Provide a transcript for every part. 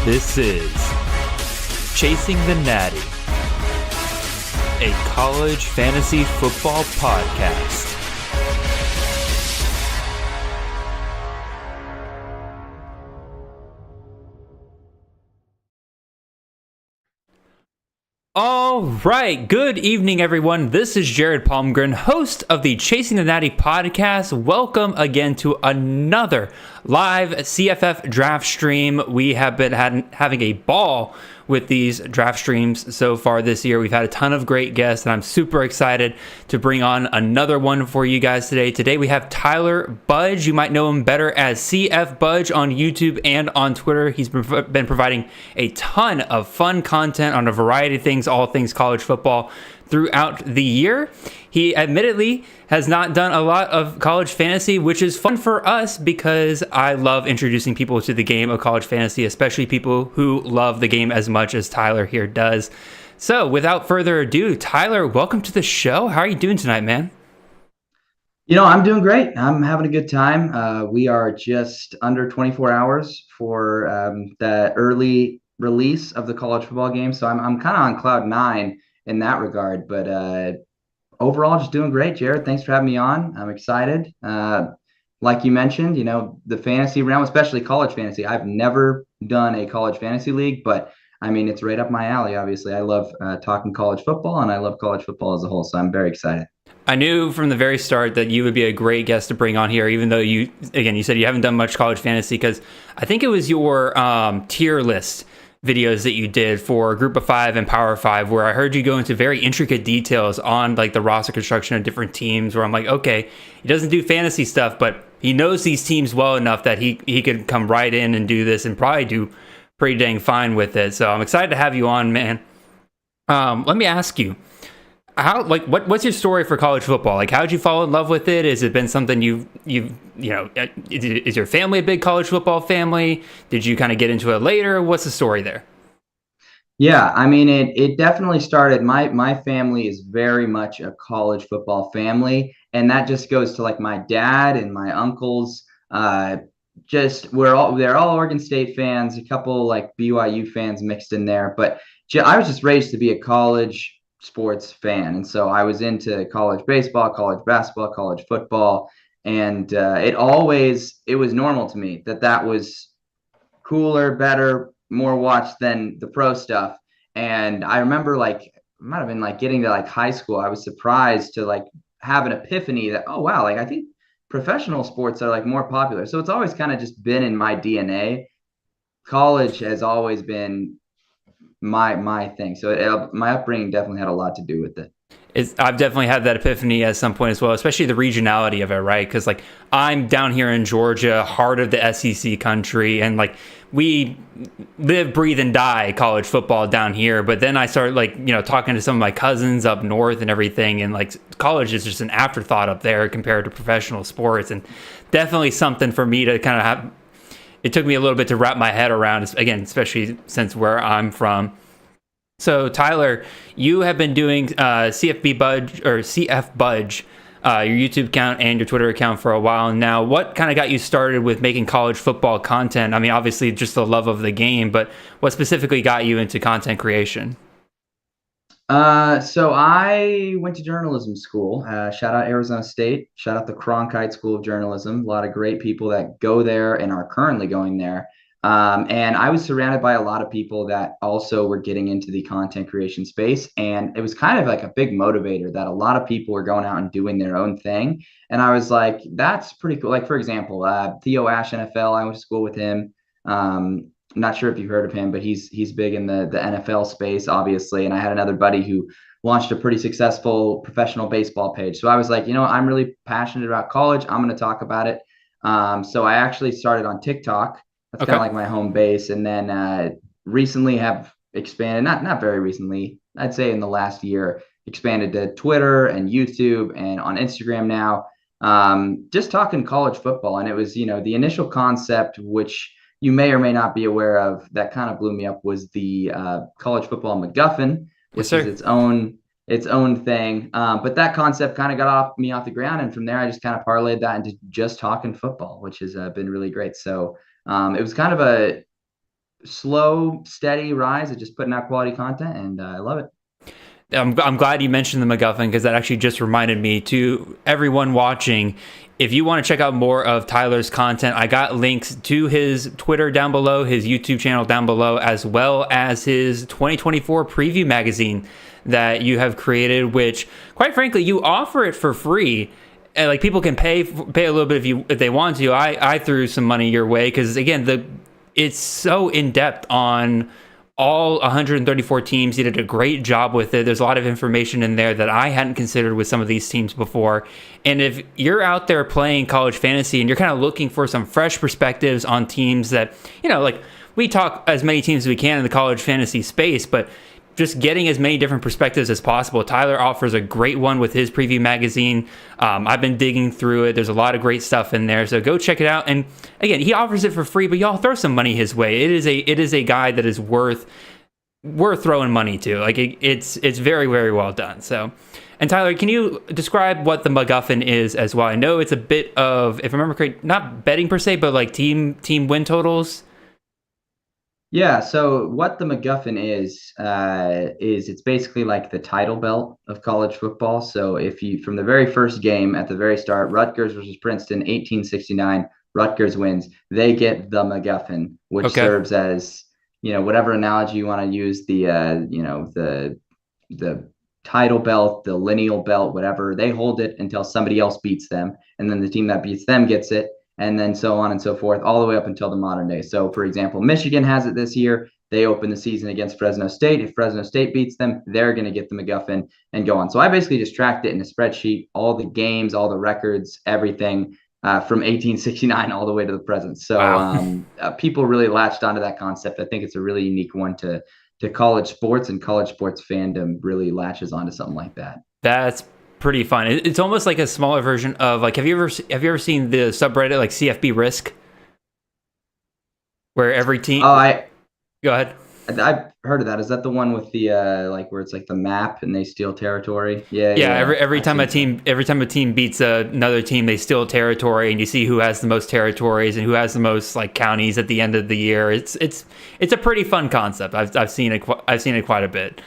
This is Chasing the Natty, a college fantasy football podcast. All right, good evening, everyone. This is Jared Palmgren, host of the Chasing the Natty podcast. Welcome again to another live CFF draft stream. We have been having a ball with these draft streams so far this year. We've had a ton of great guests, and I'm super excited to bring on another one for you guys today. Today we have Tyler Budge. You might know him better as CFBudge on YouTube and on Twitter. He's been providing a ton of fun content on a variety of things, all things college football, throughout the year. He admittedly has not done a lot of college fantasy, which is fun for us because I love introducing people to the game of college fantasy, especially people who love the game as much as Tyler here does. So without further ado, Tyler, welcome to the show. How are you doing tonight, man? I'm doing great. I'm having a good time. We are just under 24 hours for the early release of the college football game. So I'm kind of on cloud nine in that regard, but overall just doing great. Jared, thanks for having me on. I'm excited. Like you mentioned, the fantasy realm, especially college fantasy. I've never done a college fantasy league, but I mean, it's right up my alley. Obviously, I love talking college football, and I love college football as a whole, so I'm very excited. I knew from the very start that you would be a great guest to bring on here, even though you said you haven't done much college fantasy, because I think it was your tier list videos that you did for Group of Five and Power Five, where I heard you go into very intricate details on like the roster construction of different teams, where I'm like, okay, he doesn't do fantasy stuff, but he knows these teams well enough that he could come right in and do this and probably do pretty dang fine with it. So I'm excited to have you on, man. Let me ask you, what's your story for college football? Like, how'd you fall in love with it? Has it been something is your family a big college football family? Did you kind of get into it later? What's the story there? Yeah, I mean, it definitely started. My family is very much a college football family, and that just goes to like my dad and my uncles. They're all Oregon State fans, a couple like BYU fans mixed in there, but I was just raised to be a college sports fan, and so I was into college baseball, college basketball, college football, and it was normal to me that was cooler, better, more watched than the pro stuff. And I remember like it might have been like getting to like high school, I was surprised to like have an epiphany that, oh wow, like I think professional sports are like more popular. So it's always kind of just been in my DNA. College has always been my thing. So my upbringing definitely had a lot to do with it. I've definitely had that epiphany at some point as well, especially the regionality of it, right? Because like I'm down here in Georgia, heart of the SEC country, and like we live, breathe, and die college football down here. But then I started talking to some of my cousins up north and everything, and like college is just an afterthought up there compared to professional sports, and definitely something for me to kind of have. It took me a little bit to wrap my head around, again, especially since where I'm from. So, Tyler, you have been doing CFBudge your YouTube account and your Twitter account for a while now. What kind of got you started with making college football content? I mean, obviously just the love of the game, but what specifically got you into content creation? So I went to journalism school. Shout out Arizona State. Shout out the Cronkite School of Journalism. A lot of great people that go there and are currently going there. And I was surrounded by a lot of people that also were getting into the content creation space. And it was kind of like a big motivator that a lot of people were going out and doing their own thing. And I was like, that's pretty cool. Like, for example, Theo Ash NFL, I went to school with him. I'm not sure if you've heard of him, but he's big in the NFL space, obviously. And I had another buddy who launched a pretty successful professional baseball page. So I was like, I'm really passionate about college. I'm going to talk about it. So I actually started on TikTok. That's kind of like my home base. And then recently have expanded, not very recently, I'd say in the last year, expanded to Twitter and YouTube and on Instagram now, just talking college football. And it was, the initial concept, which you may or may not be aware of, that kind of blew me up, was the college football McGuffin, which is its own thing. But that concept kind of got me off the ground. And from there, I just kind of parlayed that into just talking football, which has been really great. So it was kind of slow, steady rise of just putting out quality content, and I love it. I'm glad you mentioned the McGuffin, because that actually just reminded me to everyone watching. If you want to check out more of Tyler's content, I got links to his Twitter down below, his YouTube channel down below, as well as his 2024 preview magazine that you have created, which, quite frankly, you offer it for free. And like, people can pay a little bit if they want to. I threw some money your way because, again, it's so in depth on all 134 teams. You did a great job with it. There's a lot of information in there that I hadn't considered with some of these teams before. And if you're out there playing college fantasy and you're kind of looking for some fresh perspectives on teams that, like, we talk as many teams as we can in the college fantasy space, but just getting as many different perspectives as possible, Tyler offers a great one with his preview magazine. I've been digging through it. There's a lot of great stuff in there, so go check it out. And again, he offers it for free, but y'all throw some money his way. It is a guy that is worth throwing money to. Like, it's very, very well done. So, and Tyler, can you describe what the McGuffin is as well? I know it's a bit of, if I remember correctly, not betting per se, but like team win totals. Yeah, so what the McGuffin is it's basically like the title belt of college football. So if you, from the very first game at the very start, Rutgers versus Princeton, 1869, Rutgers wins, they get the McGuffin, which serves as, whatever analogy you want to use, the title belt, the lineal belt, whatever. They hold it until somebody else beats them, and then the team that beats them gets it. And then so on and so forth, all the way up until the modern day. So, for example, Michigan has it this year. They open the season against Fresno State. If Fresno State beats them, they're going to get the McGuffin and go on. So I basically just tracked it in a spreadsheet, all the games, all the records, everything from 1869 all the way to the present. So wow. People really latched onto that concept. I think it's a really unique one to college sports, and college sports fandom really latches onto something like that. That's pretty fun. It's almost like a smaller version of, like, have you ever seen the subreddit like CFB Risk, where every team? Oh, go ahead. I've heard of that. Is that the one with the like where it's like the map and they steal territory? Yeah. Every time a team beats another team, they steal territory, and you see who has the most territories and who has the most like counties at the end of the year. It's a pretty fun concept. I've seen it quite a bit.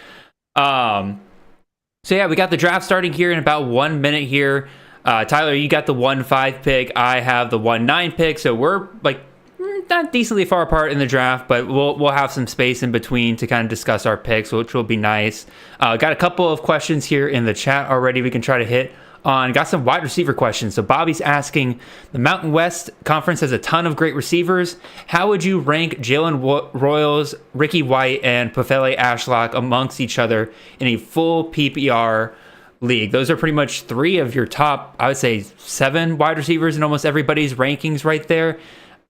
So yeah, we got the draft starting here in about 1 minute here. Tyler, you got the 1-5 pick. I have the 1-9 pick. So we're like not decently far apart in the draft, but we'll have some space in between to kind of discuss our picks, which will be nice. Got a couple of questions here in the chat already. We can try to hit on. Got some wide receiver questions. So Bobby's asking, the Mountain West Conference has a ton of great receivers. How would you rank Jalen Royals, Ricky White, and Pofele Ashlock amongst each other in a full PPR league? Those are pretty much three of your top, I would say, 7 wide receivers in almost everybody's rankings right there.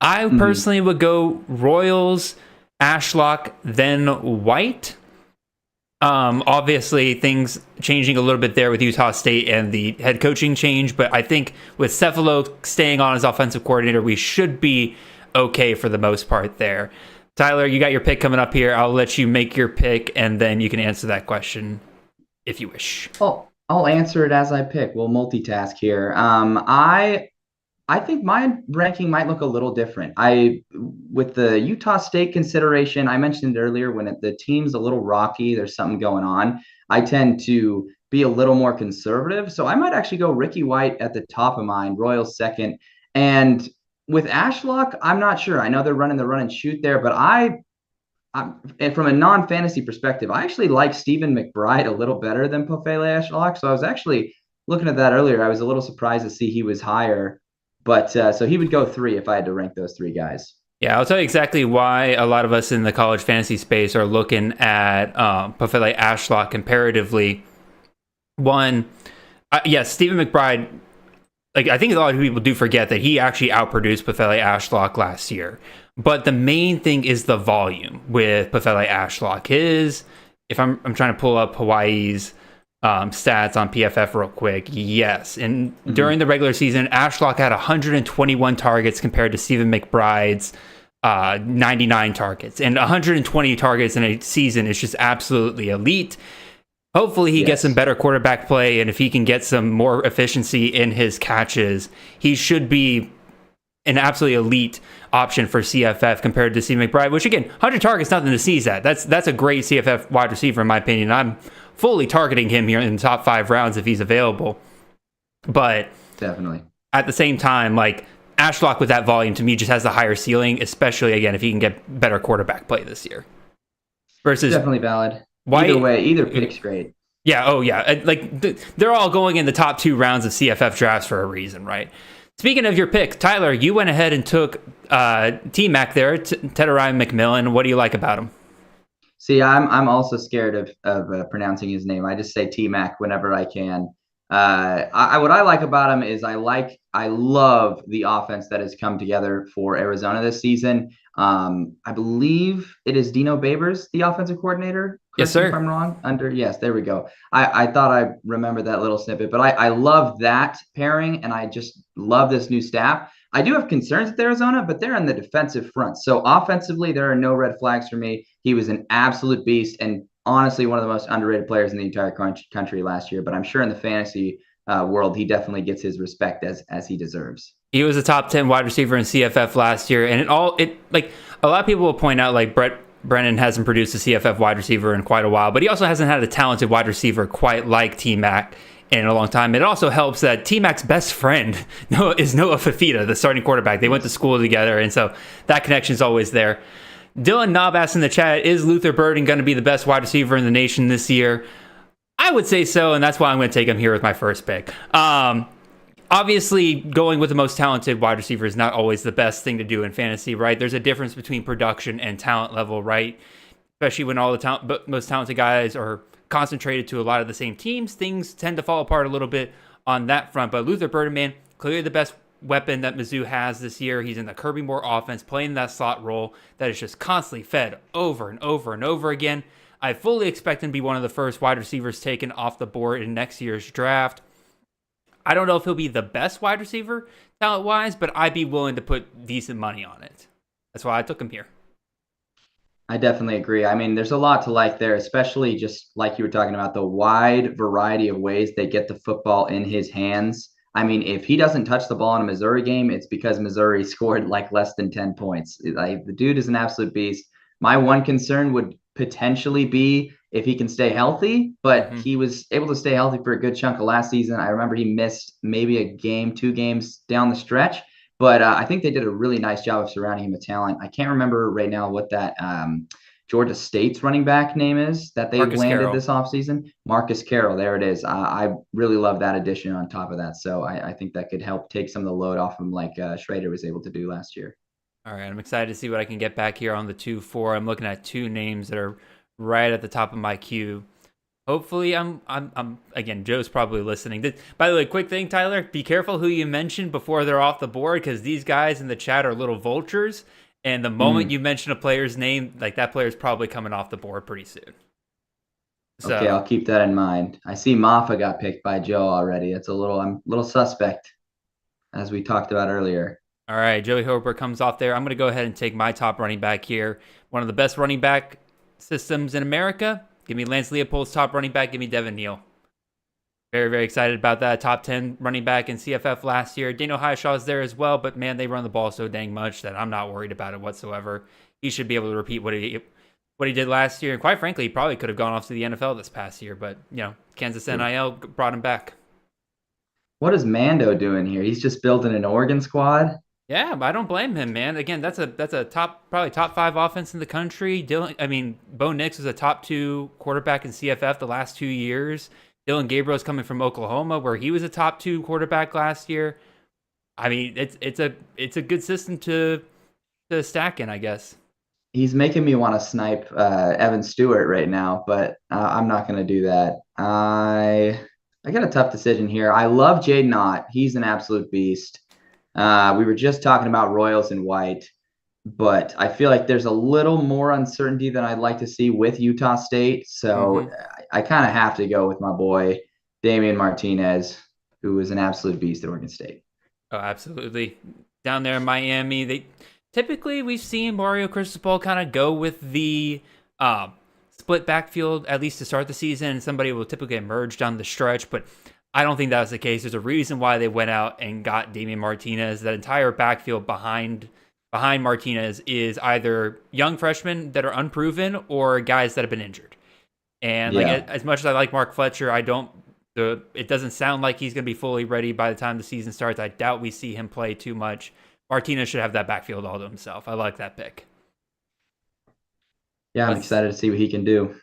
I personally would go Royals, Ashlock, then White. Obviously, things changing a little bit there with Utah State and the head coaching change, but I think with Cefalo staying on as offensive coordinator, we should be okay for the most part there. Tyler, you got your pick coming up here. I'll let you make your pick, and then you can answer that question if you wish. Oh, I'll answer it as I pick. We'll multitask here. I think my ranking might look a little different. With the Utah State consideration, I mentioned earlier, when the team's a little rocky, there's something going on, I tend to be a little more conservative. So I might actually go Ricky White at the top of mine, Royals second. And with Ashlock, I'm not sure. I know they're running the run and shoot there, but and from a non-fantasy perspective, I actually like Stephen McBride a little better than Pofele Ashlock. So I was actually looking at that earlier. I was a little surprised to see he was higher. But so he would go 3 if I had to rank those 3 guys. Yeah, I'll tell you exactly why a lot of us in the college fantasy space are looking at Pofele Ashlock comparatively. One, yes, Stephen McBride, like, I think a lot of people do forget that he actually outproduced Pofele Ashlock last year. But the main thing is the volume with Pofele Ashlock. If I'm trying to pull up Hawaii's stats on PFF real quick. Yes. And during the regular season, Ashlock had 121 targets compared to Stephen McBride's 99 targets. And 120 targets in a season is just absolutely elite. Hopefully he gets some better quarterback play, and if he can get some more efficiency in his catches, he should be an absolutely elite option for CFF compared to Steve McBride, which again, 100 targets, nothing to seize at. That's a great CFF wide receiver in my opinion. I'm fully targeting him here in the top 5 rounds if he's available. But definitely at the same time, like Ashlock with that volume to me just has the higher ceiling, especially again if he can get better quarterback play this year. Versus definitely valid. Either way, either pick's great. Yeah, oh yeah. Like they're all going in the top 2 rounds of CFF drafts for a reason, right? Speaking of your pick, Tyler, you went ahead and took T-Mac there, Tedderai McMillan. What do you like about him? See, I'm also scared of pronouncing his name. I just say T-Mac whenever I can. What I like about him is I love the offense that has come together for Arizona this season. I believe it is Dino Babers, the offensive coordinator. Yes, sir. If I'm wrong. Yes, there we go. I thought I remembered that little snippet, but I love that pairing, and I just love this new staff. I do have concerns with Arizona, but they're on the defensive front. So offensively, there are no red flags for me. He was an absolute beast, and honestly, one of the most underrated players in the entire country last year. But I'm sure in the fantasy world, he definitely gets his respect as he deserves. He was a top 10 wide receiver in CFF last year, and like a lot of people will point out like Brett Brennan hasn't produced a CFF wide receiver in quite a while, but he also hasn't had a talented wide receiver quite like T-Mac in a long time. It also helps that T-Mac's best friend is Noah Fafita, the starting quarterback. They went to school together, and so that connection is always there. Dylan Knobbass in the chat, is Luther Burton going to be the best wide receiver in the nation this year? I would say so, and that's why I'm going to take him here with my first pick. Obviously, going with the most talented wide receiver is not always the best thing to do in fantasy, right? There's a difference between production and talent level, right? Especially when all the most talented guys are concentrated to a lot of the same teams, things tend to fall apart a little bit on that front. But Luther Burton, man, clearly the best weapon that Mizzou has this year. He's in the Kirby Moore offense, playing that slot role that is just constantly fed over and over and over again. I fully expect him to be one of the first wide receivers taken off the board in next year's draft. I don't know if he'll be the best wide receiver talent-wise, but I'd be willing to put decent money on it. That's why I took him here. I definitely agree. I mean, there's a lot to like there, especially just like you were talking about, the wide variety of ways they get the football in his hands. I mean, if he doesn't touch the ball in a Missouri game, it's because Missouri scored like less than 10 points. Like, the dude is an absolute beast. My one concern would potentially be if he can stay healthy, but he was able to stay healthy for a good chunk of last season. I remember he missed maybe a game, 2 games down the stretch, but I think they did a really nice job of surrounding him with talent. I can't remember right now what that Georgia State's running back name is that they landed this offseason. Marcus Carroll, there it is. I really love that addition on top of that. So I think that could help take some of the load off him like Schrader was able to do last year. All right, I'm excited to see what I can get back here on the 2-4. I'm looking at 2 names that are right at the top of my queue. Hopefully, I'm again, Joe's probably listening. By the way, quick thing, Tyler, be careful who you mention before they're off the board, because these guys in the chat are little vultures, and the moment you mention a player's name, like that player's probably coming off the board pretty soon. So, okay, I'll keep that in mind. I see Maffa got picked by Joe already. I'm a little suspect, as we talked about earlier. All right, Joey Hooper comes off there. I'm going to go ahead and take my top running back here. One of the best running back systems in America. Give me Lance Leopold's top running back. Give me Devin Neal. Very, very excited about that. Top 10 running back in CFF last year. Daniel Highshaw is there as well, but man, they run the ball so dang much that I'm not worried about it whatsoever. He should be able to repeat what he did last year. And quite frankly, he probably could have gone off to the NFL this past year, but Kansas NIL brought him back. What is Mando doing here? He's just building an Oregon squad. Yeah, but I don't blame him, man. Again, that's a probably top 5 offense in the country. Bo Nix was a top 2 quarterback in CFF the last 2 years. Dylan Gabriel's coming from Oklahoma, where he was a top 2 quarterback last year. I mean, it's a good system to stack in, I guess. He's making me want to snipe Evan Stewart right now, but I'm not going to do that. I got a tough decision here. I love Jaden Ott. He's an absolute beast. We were just talking about Royals and White, but I feel like there's a little more uncertainty than I'd like to see with Utah State. So I kind of have to go with my boy, Damien Martinez, who is an absolute beast at Oregon State. Oh, absolutely. Down there in Miami, we've seen Mario Cristobal kind of go with the split backfield, at least to start the season, and somebody will typically emerge down the stretch, but I don't think that was the case. There's a reason why they went out and got Damien Martinez. That entire backfield behind Martinez is either young freshmen that are unproven or guys that have been injured. And as much as I like Mark Fletcher, it doesn't sound like he's going to be fully ready by the time the season starts. I doubt we see him play too much. Martinez should have that backfield all to himself. I like that pick. Yeah, I'm excited to see what he can do.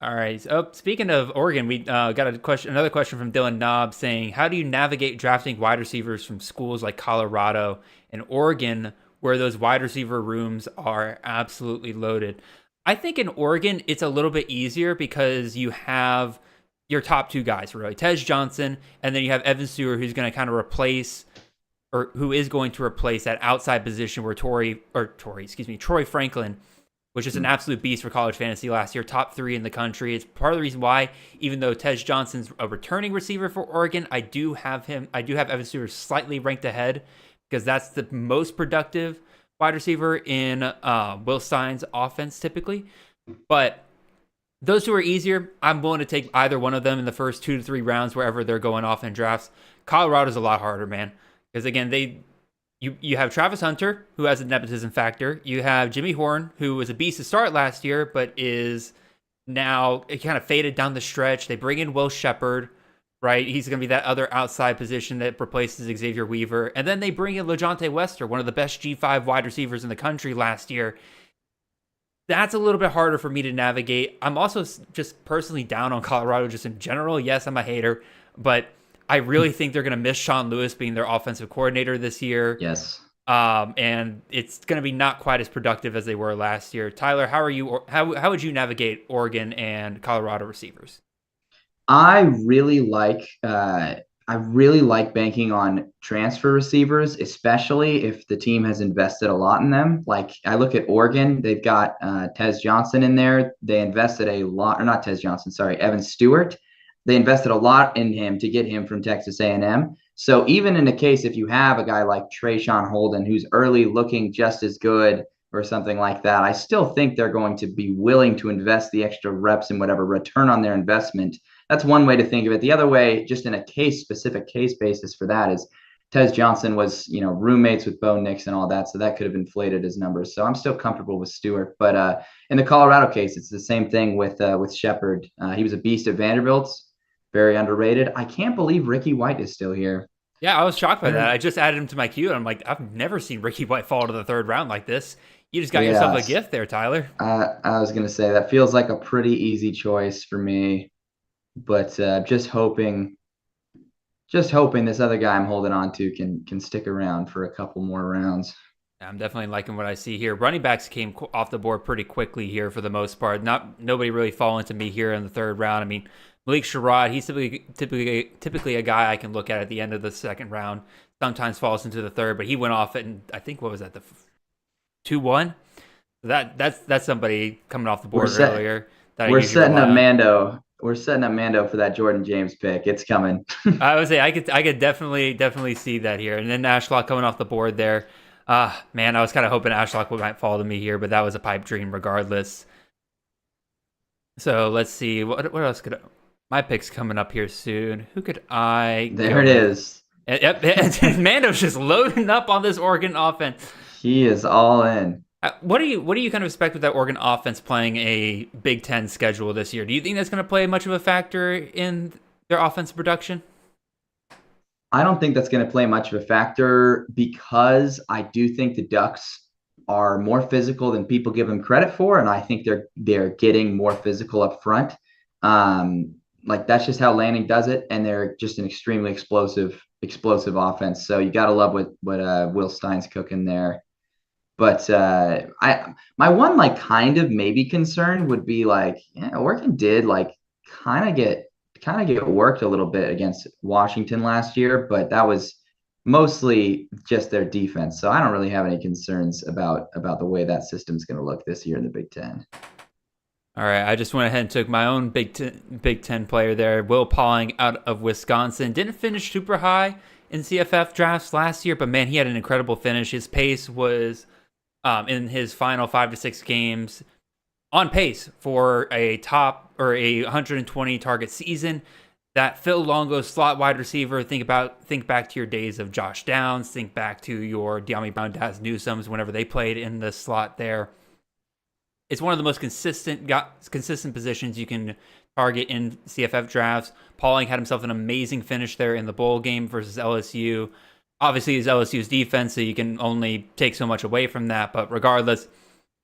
All right. Speaking of Oregon, we got another question from Dylan Knobb saying, how do you navigate drafting wide receivers from schools like Colorado and Oregon, where those wide receiver rooms are absolutely loaded? I think in Oregon, it's a little bit easier because you have your top two guys, really, Tej Johnson, and then you have Evan Stewart, who's going to kind of replace, or who is going to replace that outside position where Troy Franklin, which is an absolute beast for college fantasy last year, top 3 in the country. It's part of the reason why, even though Tej Johnson's a returning receiver for Oregon, I do have Evan Stewart slightly ranked ahead because that's the most productive wide receiver in Will Stein's offense typically. But those two are easier. I'm willing to take either one of them in the first 2 to 3 rounds, wherever they're going off in drafts. Colorado's a lot harder, man. Because again, you have Travis Hunter, who has a nepotism factor. You have Jimmy Horn, who was a beast to start last year, but is now kind of faded down the stretch. They bring in Will Shepherd, right? He's going to be that other outside position that replaces Xavier Weaver. And then they bring in LeJohntay Wester, one of the best G5 wide receivers in the country last year. That's a little bit harder for me to navigate. I'm also just personally down on Colorado just in general. Yes, I'm a hater, but I really think they're going to miss Sean Lewis being their offensive coordinator this year. Yes. And it's going to be not quite as productive as they were last year. Tyler, how would you navigate Oregon and Colorado receivers? I really like banking on transfer receivers, especially if the team has invested a lot in them. Like I look at Oregon, they've got Tej Johnson in there. They invested a lot, or not Tej Johnson, sorry, Evan Stewart. They invested a lot in him to get him from Texas A&M. So even in a case, if you have a guy like Trayshawn Holden, who's early looking just as good or something like that, I still think they're going to be willing to invest the extra reps and whatever return on their investment. That's one way to think of it. The other way, just in a specific case basis for that, is Tej Johnson was, roommates with Bo Nix and all that, so that could have inflated his numbers. So I'm still comfortable with Stewart. But in the Colorado case, it's the same thing with Shepherd. He was a beast at Vanderbilt, very underrated. I can't believe Ricky White is still here. Yeah, I was shocked by that. I just added him to my queue, and I'm like, I've never seen Ricky White fall to the 3rd round like this. You just got yourself a gift there, Tyler. I was going to say, that feels like a pretty easy choice for me. But just hoping this other guy I'm holding on to can stick around for a couple more rounds. I'm definitely liking what I see here. Running backs came off the board pretty quickly here for the most part. Nobody really falling to me here in the 3rd round. I mean, Malik Sherrod, he's typically a guy I can look at the end of the 2nd round. Sometimes falls into the 3rd, but he went off and I think, what was that, the 2-1? That's somebody coming off the board earlier. We're setting up Mando. We're setting up Mando for that Jordan James pick. It's coming. I would say I could definitely see that here. And then Ashlock coming off the board there. Man, I was kind of hoping Ashlock might fall to me here, but that was a pipe dream regardless. So let's see. What else my pick's coming up here soon. Who could I There it is. Yep. Mando's just loading up on this Oregon offense. He is all in. What do you kind of expect with that Oregon offense playing a Big Ten schedule this year? Do you think that's going to play much of a factor in their offensive production? I don't think that's going to play much of a factor because I do think the Ducks are more physical than people give them credit for, and I think they're getting more physical up front. Like that's just how Lanning does it, and they're just an extremely explosive offense. So you got to love what Will Stein's cooking there. But my one kind of maybe concern would be Oregon did kind of get worked a little bit against Washington last year, but that was mostly just their defense. So I don't really have any concerns about the way that system's going to look this year in the Big Ten. All right, I just went ahead and took my own Big Ten player there, Will Pauling out of Wisconsin. Didn't finish super high in CFF drafts last year, but man, he had an incredible finish. His pace was in his final 5 to 6 games on pace for a 120 target season. that Phil Longo slot wide receiver. Think back to your days of Josh Downs. Think back to your De'Ami Brown, Daz Newsomes whenever they played in the slot there. It's one of the most consistent positions you can target in CFF drafts. Pauling had himself an amazing finish there in the bowl game versus LSU. Obviously, it's LSU's defense, so you can only take so much away from that. But regardless,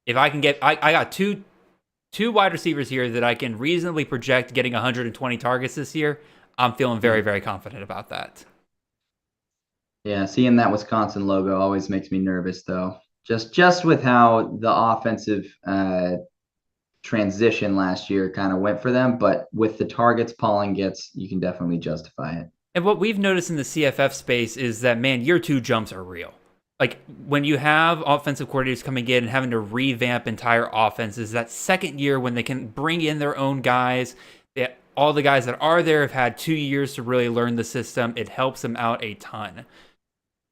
if I can get, I got two wide receivers here that I can reasonably project getting 120 targets this year. I'm feeling very, very confident about that. Yeah, seeing that Wisconsin logo always makes me nervous, though. Just with how the offensive transition last year kind of went for them, but with the targets Pauling gets, you can definitely justify it. And what we've noticed in the CFF space is that, man, year two jumps are real. Like, when you have offensive coordinators coming in and having to revamp entire offenses, that second year when they can bring in their own guys, all the guys that are there have had 2 years to really learn the system. It helps them out a ton.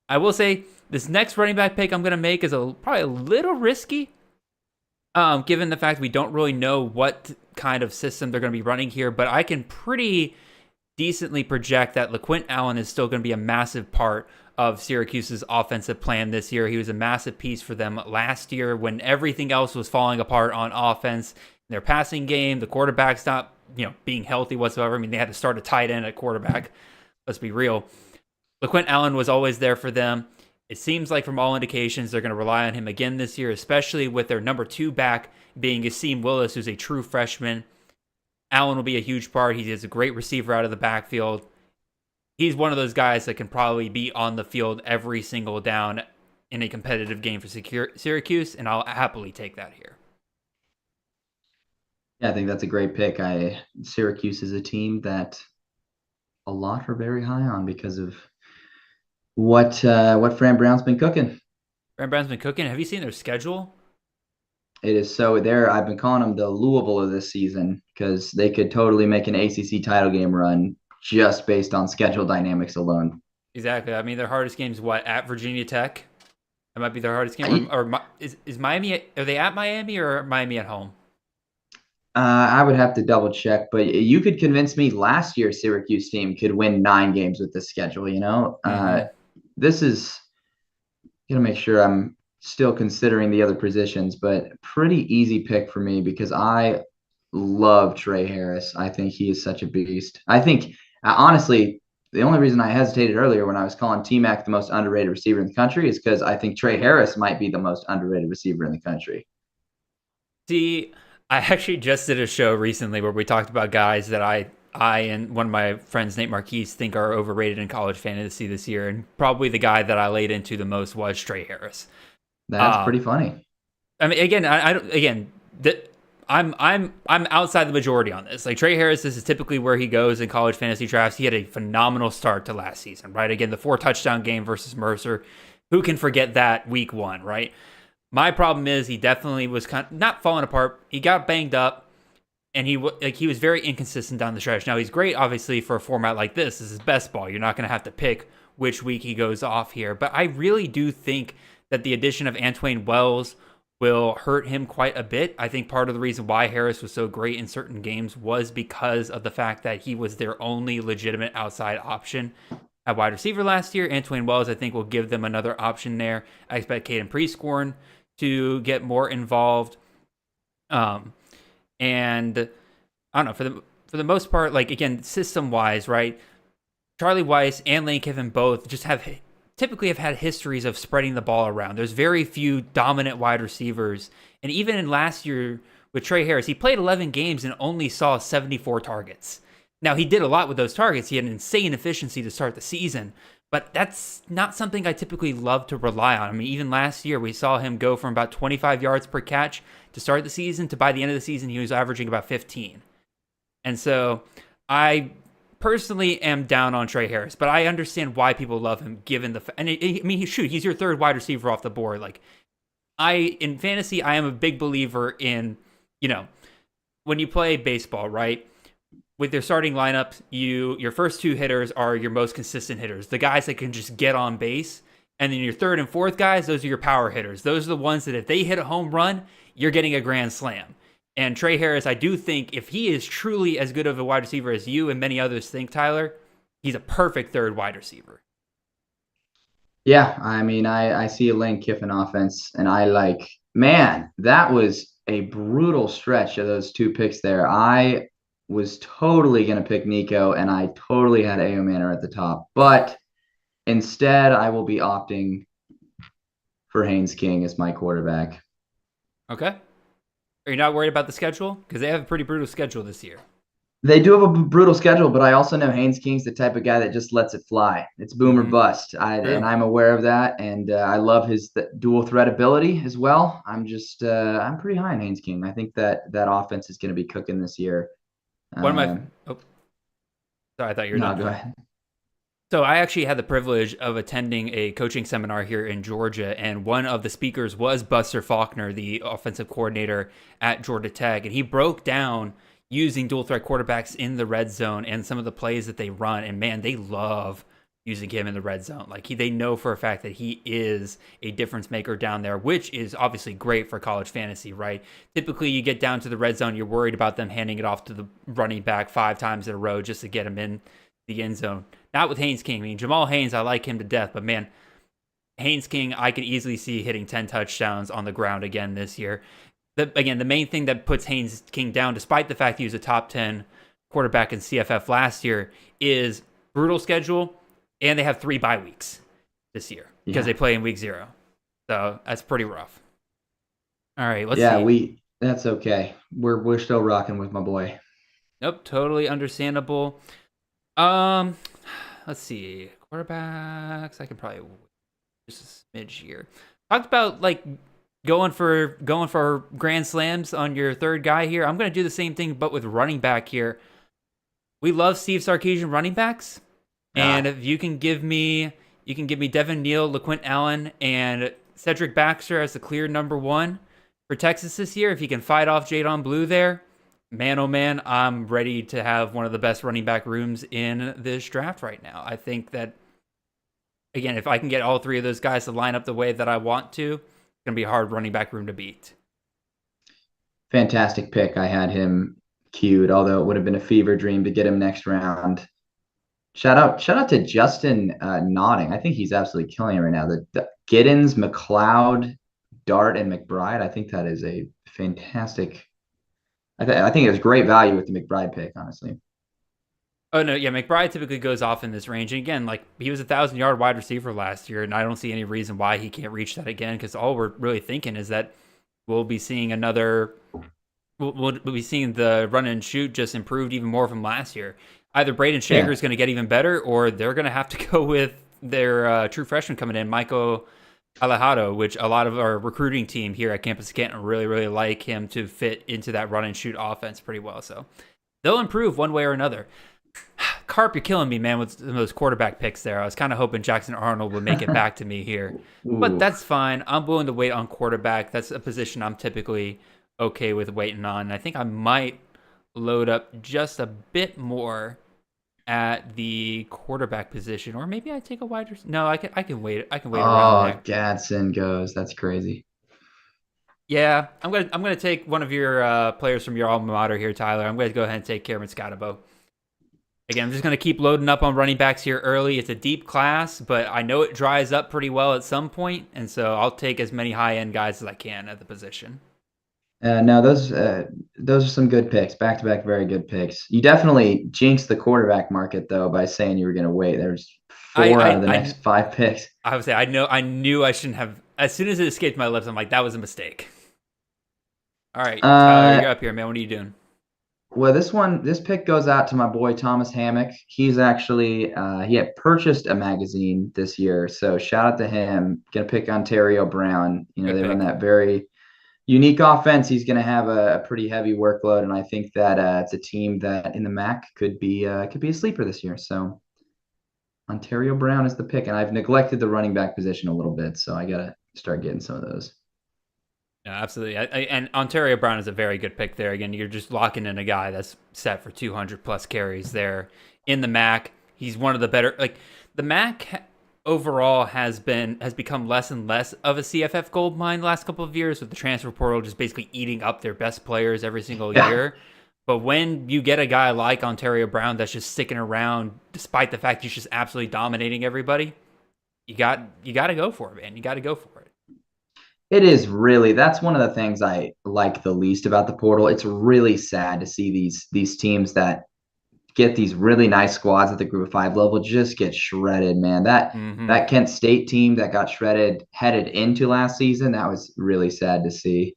I will say, this next running back pick I'm going to make is probably a little risky, given the fact we don't really know what kind of system they're going to be running here, but I can pretty decently project that LeQuint Allen is still going to be a massive part of Syracuse's offensive plan this year. He was a massive piece for them last year when everything else was falling apart on offense. Their passing game, the quarterback's not, being healthy whatsoever. I mean, they had to start a tight end at quarterback. Let's be real. LeQuint Allen was always there for them. It seems like from all indications they're going to rely on him again this year, especially with their number 2 back being Yasim Willis, who's a true freshman. Allen will be a huge part. He is a great receiver out of the backfield. He's one of those guys that can probably be on the field every single down in a competitive game for Syracuse, and I'll happily take that here. Yeah, I think that's a great pick. Syracuse is a team that a lot are very high on because of what Fran Brown's been cooking. Fran Brown's been cooking. Have you seen their schedule? It is so there. I've been calling them the Louisville of this season because they could totally make an ACC title game run just based on schedule dynamics alone. Exactly. I mean, their hardest game is what? At Virginia Tech? That might be their hardest game. Or is Miami, are they at Miami or Miami at home? I would have to double check, but you could convince me last year's Syracuse team could win 9 games with this schedule, This is going to make sure I'm still considering the other positions, but pretty easy pick for me because I love Trey Harris. I think he is such a beast. I think, honestly, the only reason I hesitated earlier when I was calling T-Mac the most underrated receiver in the country is because I think Trey Harris might be the most underrated receiver in the country. See, I actually just did a show recently where we talked about guys that I and one of my friends, Nate Marquise, think are overrated in college fantasy this year, and probably the guy that I laid into the most was Trey Harris. That's pretty funny. I mean, I'm outside the majority on this. Like, Trey Harris, this is typically where he goes in college fantasy drafts. He had a phenomenal start to last season, right? Again, the 4-touchdown game versus Mercer. Who can forget that week 1, right? My problem is he definitely was kind of not falling apart. He got banged up, and he was very inconsistent down the stretch. Now, he's great, obviously, for a format like this. This is best ball. You're not going to have to pick which week he goes off here. But I really do think that the addition of Antwain Wells will hurt him quite a bit. I think part of the reason why Harris was so great in certain games was because of the fact that he was their only legitimate outside option at wide receiver last year. Antwain Wells, I think, will give them another option there. I expect Caden Prescorn to get more involved. And I don't know, for the most part, like, again, system-wise, right, Charlie Weiss and Lane Kiffin both just typically have had histories of spreading the ball around. There's very few dominant wide receivers. And even in last year with Trey Harris, he played 11 games and only saw 74 targets. Now, he did a lot with those targets. He had an insane efficiency to start the season. But that's not something I typically love to rely on. I mean, even last year, we saw him go from about 25 yards per catch to start the season to by the end of the season, he was averaging about 15. And so I personally am down on Trey Harris, but I understand why people love him given he's your 3rd wide receiver off the board. Like, in fantasy, I am a big believer in, when you play baseball, right? With their starting lineup, your first 2 hitters are your most consistent hitters, the guys that can just get on base. And then your 3rd and 4th guys, those are your power hitters. Those are the ones that if they hit a home run, you're getting a grand slam. And Trey Harris, I do think if he is truly as good of a wide receiver as you and many others think, Tyler, he's a perfect third wide receiver. Yeah, I mean, I see a Lane Kiffin offense, and man, that was a brutal stretch of those 2 picks there. I was totally going to pick Nico, and I totally had A.O. Manor at the top. But instead, I will be opting for Haynes King as my quarterback. Okay. Are you not worried about the schedule? Because they have a pretty brutal schedule this year. They do have a brutal schedule, but I also know Haynes King's the type of guy that just lets it fly. It's boom or bust, and I'm aware of that, and I love his dual threat ability as well. I'm pretty high on Haynes King. I think that offense is going to be cooking this year. One of my sorry, I thought you were done. Go ahead. So I actually had the privilege of attending a coaching seminar here in Georgia, and one of the speakers was Buster Faulkner, the offensive coordinator at Georgia Tech, and he broke down using dual threat quarterbacks in the red zone and some of the plays that they run, and man, they love using him in the red zone. Like they know for a fact that he is a difference maker down there, which is obviously great for college fantasy, right? Typically, you get down to the red zone, you're worried about them handing it off to the running back 5 times in a row just to get him in the end zone. Not with Haynes King. I mean, Jamal Haynes, I like him to death, but man, Haynes King, I could easily see hitting 10 touchdowns on the ground again this year. The main thing that puts Haynes King down, despite the fact he was a top 10 quarterback in CFF last year, is brutal schedule, and they have 3 bye weeks this year because they play in week 0. So that's pretty rough. All right, let's see. That's okay. We're still rocking with my boy. Nope, totally understandable. Let's see. Quarterbacks, I could probably just a smidge here. Talked about going for grand slams on your third guy here. I'm going to do the same thing, but with running back here. We love Steve Sarkisian running backs, and if you can give me Devin Neal, LeQuint Allen, and Cedric Baxter as the clear number 1 for Texas this year. If he can fight off Jadon Blue there, man, oh man, I'm ready to have one of the best running back rooms in this draft right now. I think that, again, if I can get all 3 of those guys to line up the way that I want to, it's going to be a hard running back room to beat. Fantastic pick. I had him queued, although it would have been a fever dream to get him next round. Shout out to Justin Nodding. I think he's absolutely killing it right now. The Giddens, McLeod, Dart, and McBride. I think that is a fantastic. I think it was great value with the McBride pick, honestly. Oh, no, yeah, McBride typically goes off in this range. And again, he was a 1,000-yard wide receiver last year, and I don't see any reason why he can't reach that again, because all we're really thinking is that we'll be seeing we'll be seeing the run and shoot just improved even more from last year. Either Braden Shaker is going to get even better, or they're going to have to go with their true freshman coming in, Michael Alejado, which a lot of our recruiting team here at Campus Canton really, really like him to fit into that run and shoot offense pretty well. So they'll improve one way or another. Carp, you're killing me, man, with those quarterback picks there. I was kind of hoping Jackson Arnold would make it back to me here. But that's fine. I'm willing to wait on quarterback. That's a position I'm typically okay with waiting on. I think I might load up just a bit more at the quarterback position, or maybe I take a wider. No, I can wait. I can wait around there. Gadsden goes. That's crazy. Yeah, I'm gonna take one of your players from your alma mater here, Tyler. I'm gonna go ahead and take Cameron Scotabo. Again, I'm just gonna keep loading up on running backs here early. It's a deep class, but I know it dries up pretty well at some point, and so I'll take as many high end guys as I can at the position. No, those are some good picks, back-to-back very good picks. You definitely jinxed the quarterback market, though, by saying you were going to wait. There's 4 out of the next 5 picks. I would say I knew I shouldn't have. As soon as it escaped my lips, I'm like, that was a mistake. All right, Tyler, you're up here, man. What are you doing? Well, this pick goes out to my boy Thomas Hammock. He's actually he had purchased a magazine this year, so shout out to him. Gonna pick Ontario Brown. They run that very unique offense. He's going to have a pretty heavy workload, and I think that it's a team that in the MAC could be a sleeper this year. So Ontario Brown is the pick, and I've neglected the running back position a little bit, so I got to start getting some of those. Yeah, absolutely. And Ontario Brown is a very good pick there. Again, you're just locking in a guy that's set for 200 plus carries there in the MAC. He's one of the better. The MAC overall has become less and less of a CFF gold mine the last couple of years, with the transfer portal just basically eating up their best players every single year. But when you get a guy like Ontario Brown that's just sticking around, despite the fact he's just absolutely dominating everybody, you got to go for it, man. You got to go for it. It is really, that's one of the things I like the least about the portal. It's really sad to see these teams that get these really nice squads at the Group of 5 level just get shredded, man. That Kent State team that got shredded headed into last season, that was really sad to see.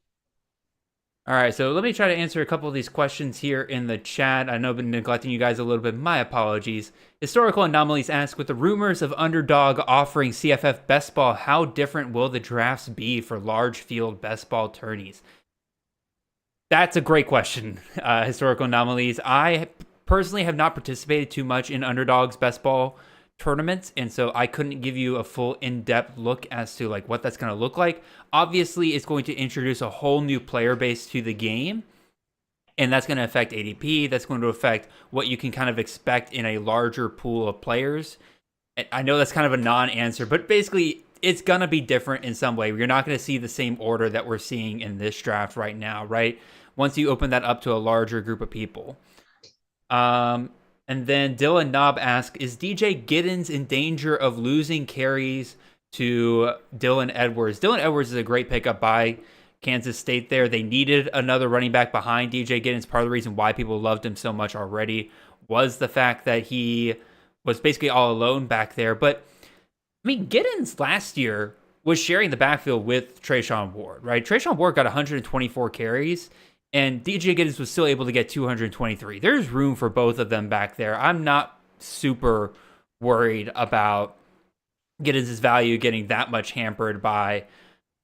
All right, so let me try to answer a couple of these questions here in the chat. I know I've been neglecting you guys a little bit. My apologies. Historical Anomalies ask, with the rumors of Underdog offering CFF best ball, how different will the drafts be for large field best ball tourneys? That's a great question, Historical Anomalies. I personally have not participated too much in Underdog's best ball tournaments, and so I couldn't give you a full in-depth look as to like what that's going to look like. Obviously, it's going to introduce a whole new player base to the game, and that's going to affect ADP. That's going to affect what you can kind of expect in a larger pool of players. I know that's kind of a non-answer, but basically it's going to be different in some way. You're not going to see the same order that we're seeing in this draft right now, right? Once you open that up to a larger group of people. And then Dylan Knob asks, is DJ Giddens in danger of losing carries to Dylan Edwards? Dylan Edwards is a great pickup by Kansas State there. They needed another running back behind DJ Giddens. Part of the reason why people loved him so much already was the fact that he was basically all alone back there. But, I mean, Giddens last year was sharing the backfield with Trayshawn Ward, right? Trayshawn Ward got 124 carries, and DJ Giddens was still able to get 223. There's room for both of them back there. I'm not super worried about Giddens' value getting that much hampered by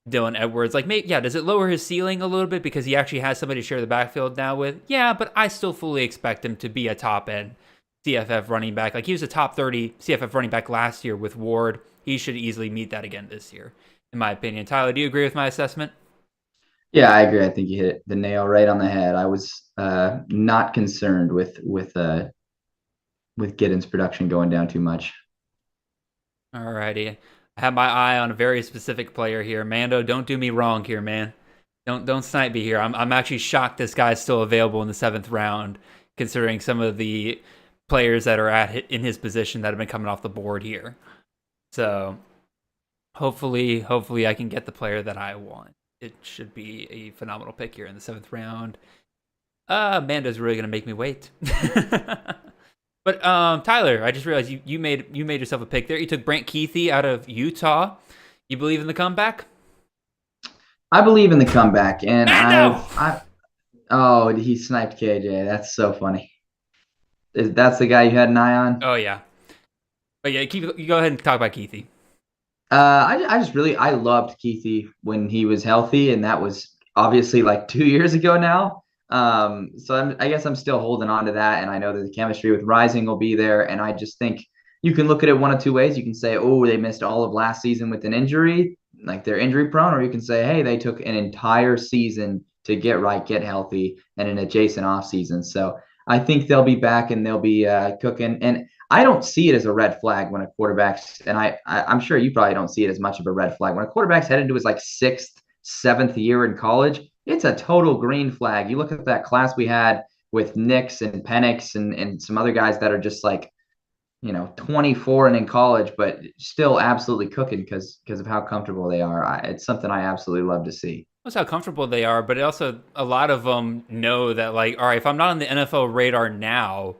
Dylan Edwards. Like, maybe, yeah, does it lower his ceiling a little bit because he actually has somebody to share the backfield now with? Yeah, but I still fully expect him to be a top-end CFF running back. Like, he was a top 30 CFF running back last year with Ward. He should easily meet that again this year, in my opinion. Tyler, do you agree with my assessment? Yeah, I agree. I think you hit the nail right on the head. I was not concerned with Giddens' production going down too much. Alrighty. I have my eye on a very specific player here. Mando, don't do me wrong here, man. Don't snipe me here. I'm actually shocked this guy's still available in the 7th round, considering some of the players that are in his position that have been coming off the board here. So hopefully I can get the player that I want. It should be a phenomenal pick here in the 7th round. Amanda's really gonna make me wait. But Tyler, I just realized you made yourself a pick there. You took Brant Keithy out of Utah. You believe in the comeback? I believe in the comeback, and he sniped KJ. That's so funny. That's the guy you had an eye on? Oh yeah. But yeah, you go ahead and talk about Keithy. I loved Keithy when he was healthy, and that was obviously like 2 years ago now. So I guess I'm still holding on to that, and I know that the chemistry with Rising will be there, and I just think you can look at it one of two ways. You can say, oh, they missed all of last season with an injury, like they're injury prone, or you can say, hey, they took an entire season to get right, get healthy, and an adjacent off season. So I think they'll be back and they'll be cooking. And I don't see it as a red flag when a quarterback's, and I'm sure you probably don't see it as much of a red flag. When a quarterback's headed into his like 6th, 7th year in college, it's a total green flag. You look at that class we had with Nix and Penix and some other guys that are just like, 24 and in college, but still absolutely cooking because of how comfortable they are. It's something I absolutely love to see. That's how comfortable they are, but also a lot of them know that, like, all right, if I'm not on the NFL radar now,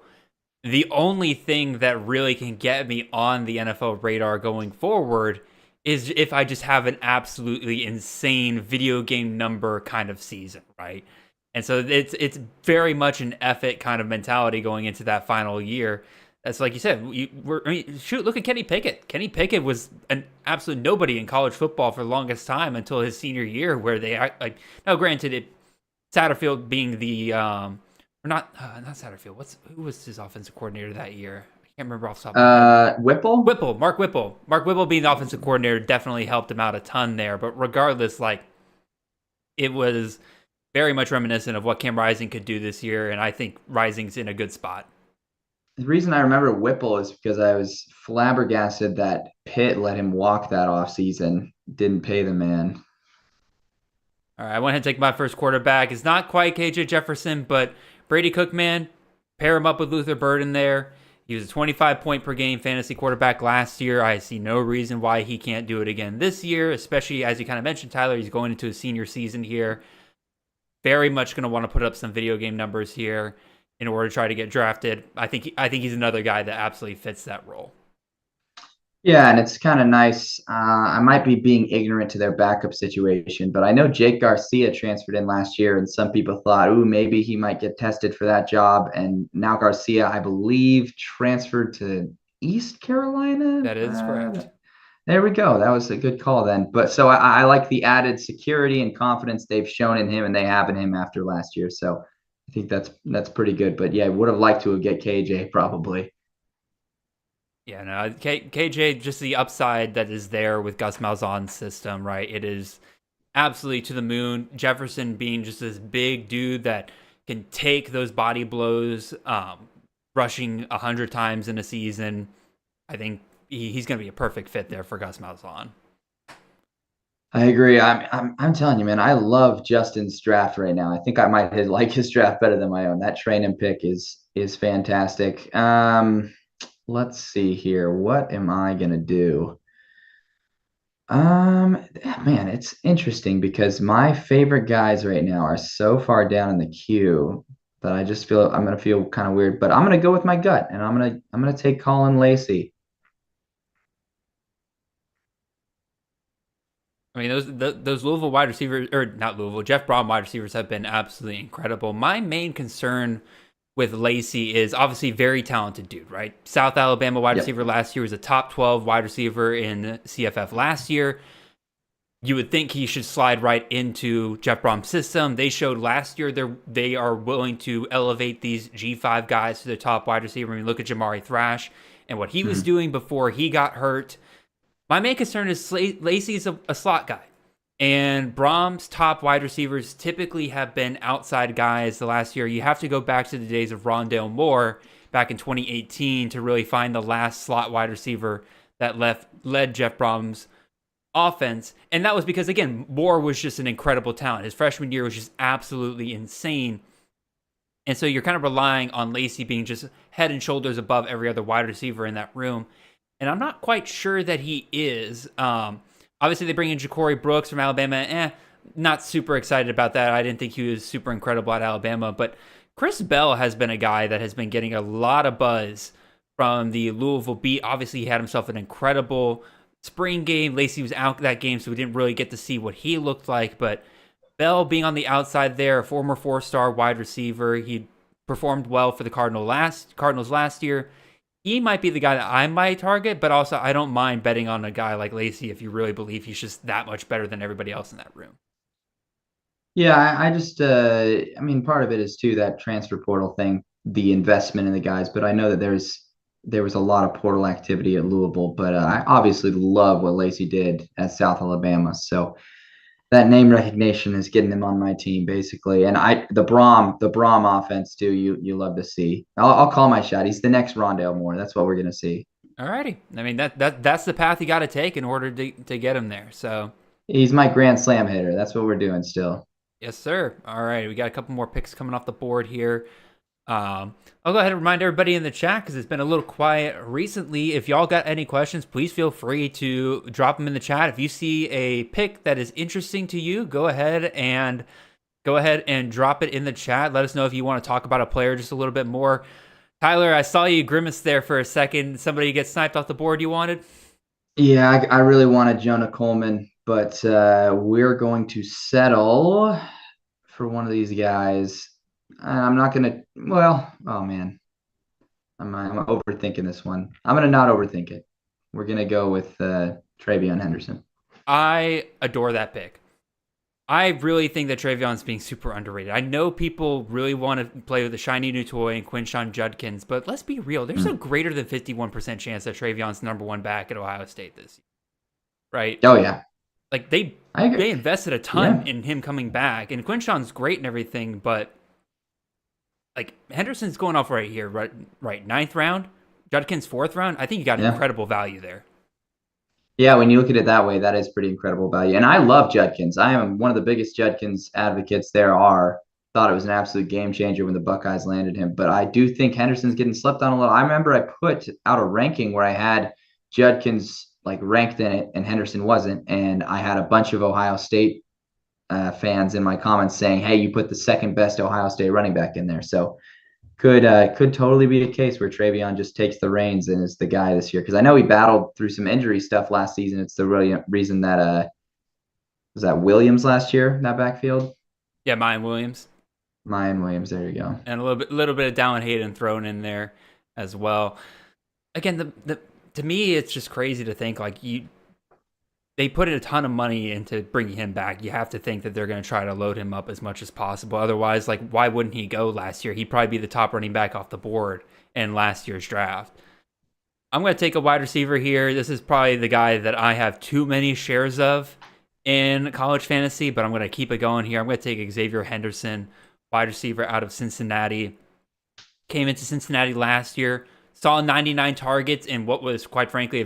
the only thing that really can get me on the NFL radar going forward is if I just have an absolutely insane video game number kind of season, right? And so it's very much an F-it kind of mentality going into that final year. That's like you said, look at Kenny Pickett. Kenny Pickett was an absolute nobody in college football for the longest time until his senior year, where they like. Now, granted, Satterfield being the not Satterfield. Who was his offensive coordinator that year? I can't remember off the top of my head. Whipple. Mark Whipple being the offensive coordinator definitely helped him out a ton there. But regardless, like, it was very much reminiscent of what Cam Rising could do this year, and I think Rising's in a good spot. The reason I remember Whipple is because I was flabbergasted that Pitt let him walk that offseason. Didn't pay the man. All right, I went ahead and take my first quarterback. It's not quite KJ Jefferson, but Brady Cook, man, pair him up with Luther Burton there. He was a 25 point per game fantasy quarterback last year. I see no reason why he can't do it again this year, especially as you kind of mentioned, Tyler, he's going into his senior season here. Very much going to want to put up some video game numbers here in order to try to get drafted. I think he's another guy that absolutely fits that role. Yeah, and it's kind of nice. I might be being ignorant to their backup situation, but I know Jake Garcia transferred in last year, and some people thought, ooh, maybe he might get tested for that job. And now Garcia, I believe, transferred to East Carolina. That is correct. There we go. That was a good call then. But so I like the added security and confidence they've shown in him, and they have in him after last year. So I think that's pretty good. But yeah, would have liked to get KJ probably. Yeah, no, KJ, just the upside that is there with Gus Malzahn's system, right? It is absolutely to the moon. Jefferson being just this big dude that can take those body blows, rushing 100 times in a season. I think he's going to be a perfect fit there for Gus Malzahn. I agree. I'm telling you, man, I love Justin's draft right now. I think I might like his draft better than my own. That training pick is fantastic. Let's see here. What am I gonna do? Man, it's interesting because my favorite guys right now are so far down in the queue that I just feel I'm gonna feel kind of weird. But I'm gonna go with my gut, and I'm gonna take Colin Lacey. I mean, those Louisville wide receivers, or not Louisville, Jeff Brom wide receivers have been absolutely incredible. My main concern with Lacey is obviously very talented dude, right? South Alabama wide receiver last year, was a top 12 wide receiver in CFF last year. You would think he should slide right into Jeff Brom's system. They showed last year they are willing to elevate these G5 guys to the top wide receiver. I mean, look at Jamari Thrash and what he was doing before he got hurt. My main concern is Lacey's a slot guy. And Brom's top wide receivers typically have been outside guys the last year. You have to go back to the days of Rondale Moore back in 2018 to really find the last slot wide receiver that led Jeff Brom's offense. And that was because, again, Moore was just an incredible talent. His freshman year was just absolutely insane. And so you're kind of relying on Lacey being just head and shoulders above every other wide receiver in that room. And I'm not quite sure that he is. Obviously, they bring in Ja'Cory Brooks from Alabama. Not super excited about that. I didn't think he was super incredible at Alabama. But Chris Bell has been a guy that has been getting a lot of buzz from the Louisville beat. Obviously, he had himself an incredible spring game. Lacey was out that game, so we didn't really get to see what he looked like. But Bell being on the outside there, a former 4-star wide receiver. He performed well for the Cardinals last year. He might be the guy that I might target, but also I don't mind betting on a guy like Lacey if you really believe he's just that much better than everybody else in that room. Yeah, I just, I mean, part of it is too that transfer portal thing, the investment in the guys. But I know that there was a lot of portal activity at Louisville, but I obviously love what Lacey did at South Alabama. So that name recognition is getting him on my team basically. And the Brom offense too, you love to see. I'll call my shot. He's the next Rondale Moore. That's what we're gonna see. All righty. I mean that's the path you got to take in order to get him there. So he's my grand slam hitter. That's what we're doing still. Yes, sir. All right, we got a couple more picks coming off the board here. I'll go ahead and remind everybody in the chat because it's been a little quiet recently. If y'all got any questions, please feel free to drop them in the chat. If you see a pick that is interesting to you, go ahead and drop it in the chat. Let us know if you want to talk about a player just a little bit more. Tyler, I saw you grimace there for a second. Somebody get sniped off the board you wanted? Yeah, I really wanted Jonah Coleman, but we're going to settle for one of these guys. I'm not going to, well, oh man, I'm overthinking this one. I'm going to not overthink it. We're going to go with TreyVeyon Henderson. I adore that pick. I really think that TreyVeyon's being super underrated. I know people really want to play with the shiny new toy and Quinshon Judkins, but let's be real. There's a greater than 51% chance that TreyVeyon's number one back at Ohio State this year. Right? Oh, yeah. Like, they invested a ton in him coming back, and Quinshon's great and everything, but like Henderson's going off right here, right, ninth round. Judkins fourth round. I think you got incredible value there. Yeah, when you look at it that way, that is pretty incredible value. And I love Judkins. I am one of the biggest Judkins advocates there are. Thought it was an absolute game changer when the Buckeyes landed him. But I do think Henderson's getting slept on a little. I remember I put out a ranking where I had Judkins like ranked in it and Henderson wasn't. And I had a bunch of Ohio State fans in my comments saying, hey, you put the second best Ohio State running back in there. So could totally be a case where TreyVeyon just takes the reins and is the guy this year. Because I know he battled through some injury stuff last season. It's the reason that was that Williams last year in that backfield? Yeah, Mayan Williams. There you go. And a little bit of Dallin Hayden thrown in there as well. Again, to me, it's just crazy to think like they put in a ton of money into bringing him back. You have to think that they're going to try to load him up as much as possible. Otherwise, like, why wouldn't he go last year? He'd probably be the top running back off the board in last year's draft. I'm going to take a wide receiver here. This is probably the guy that I have too many shares of in college fantasy, but I'm going to keep it going here. I'm going to take Xavier Henderson, wide receiver out of Cincinnati. Came into Cincinnati last year, saw 99 targets in what was, quite frankly, a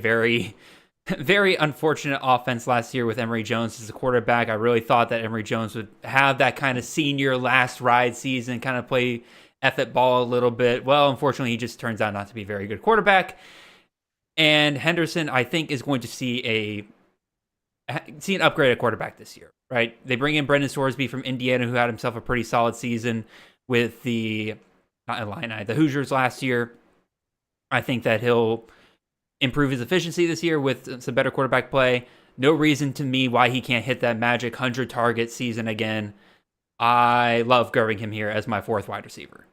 very unfortunate offense last year with Emory Jones as a quarterback. I really thought that Emory Jones would have that kind of senior last ride season, kind of play F-it ball a little bit. Well, unfortunately, he just turns out not to be a very good quarterback. And Henderson, I think, is going to see an upgrade at quarterback this year, right? They bring in Brendan Sorsby from Indiana, who had himself a pretty solid season with the Hoosiers last year. I think that he'll improve his efficiency this year with some better quarterback play. No reason to me why he can't hit that magic 100 target season again. I love going him here as my fourth wide receiver.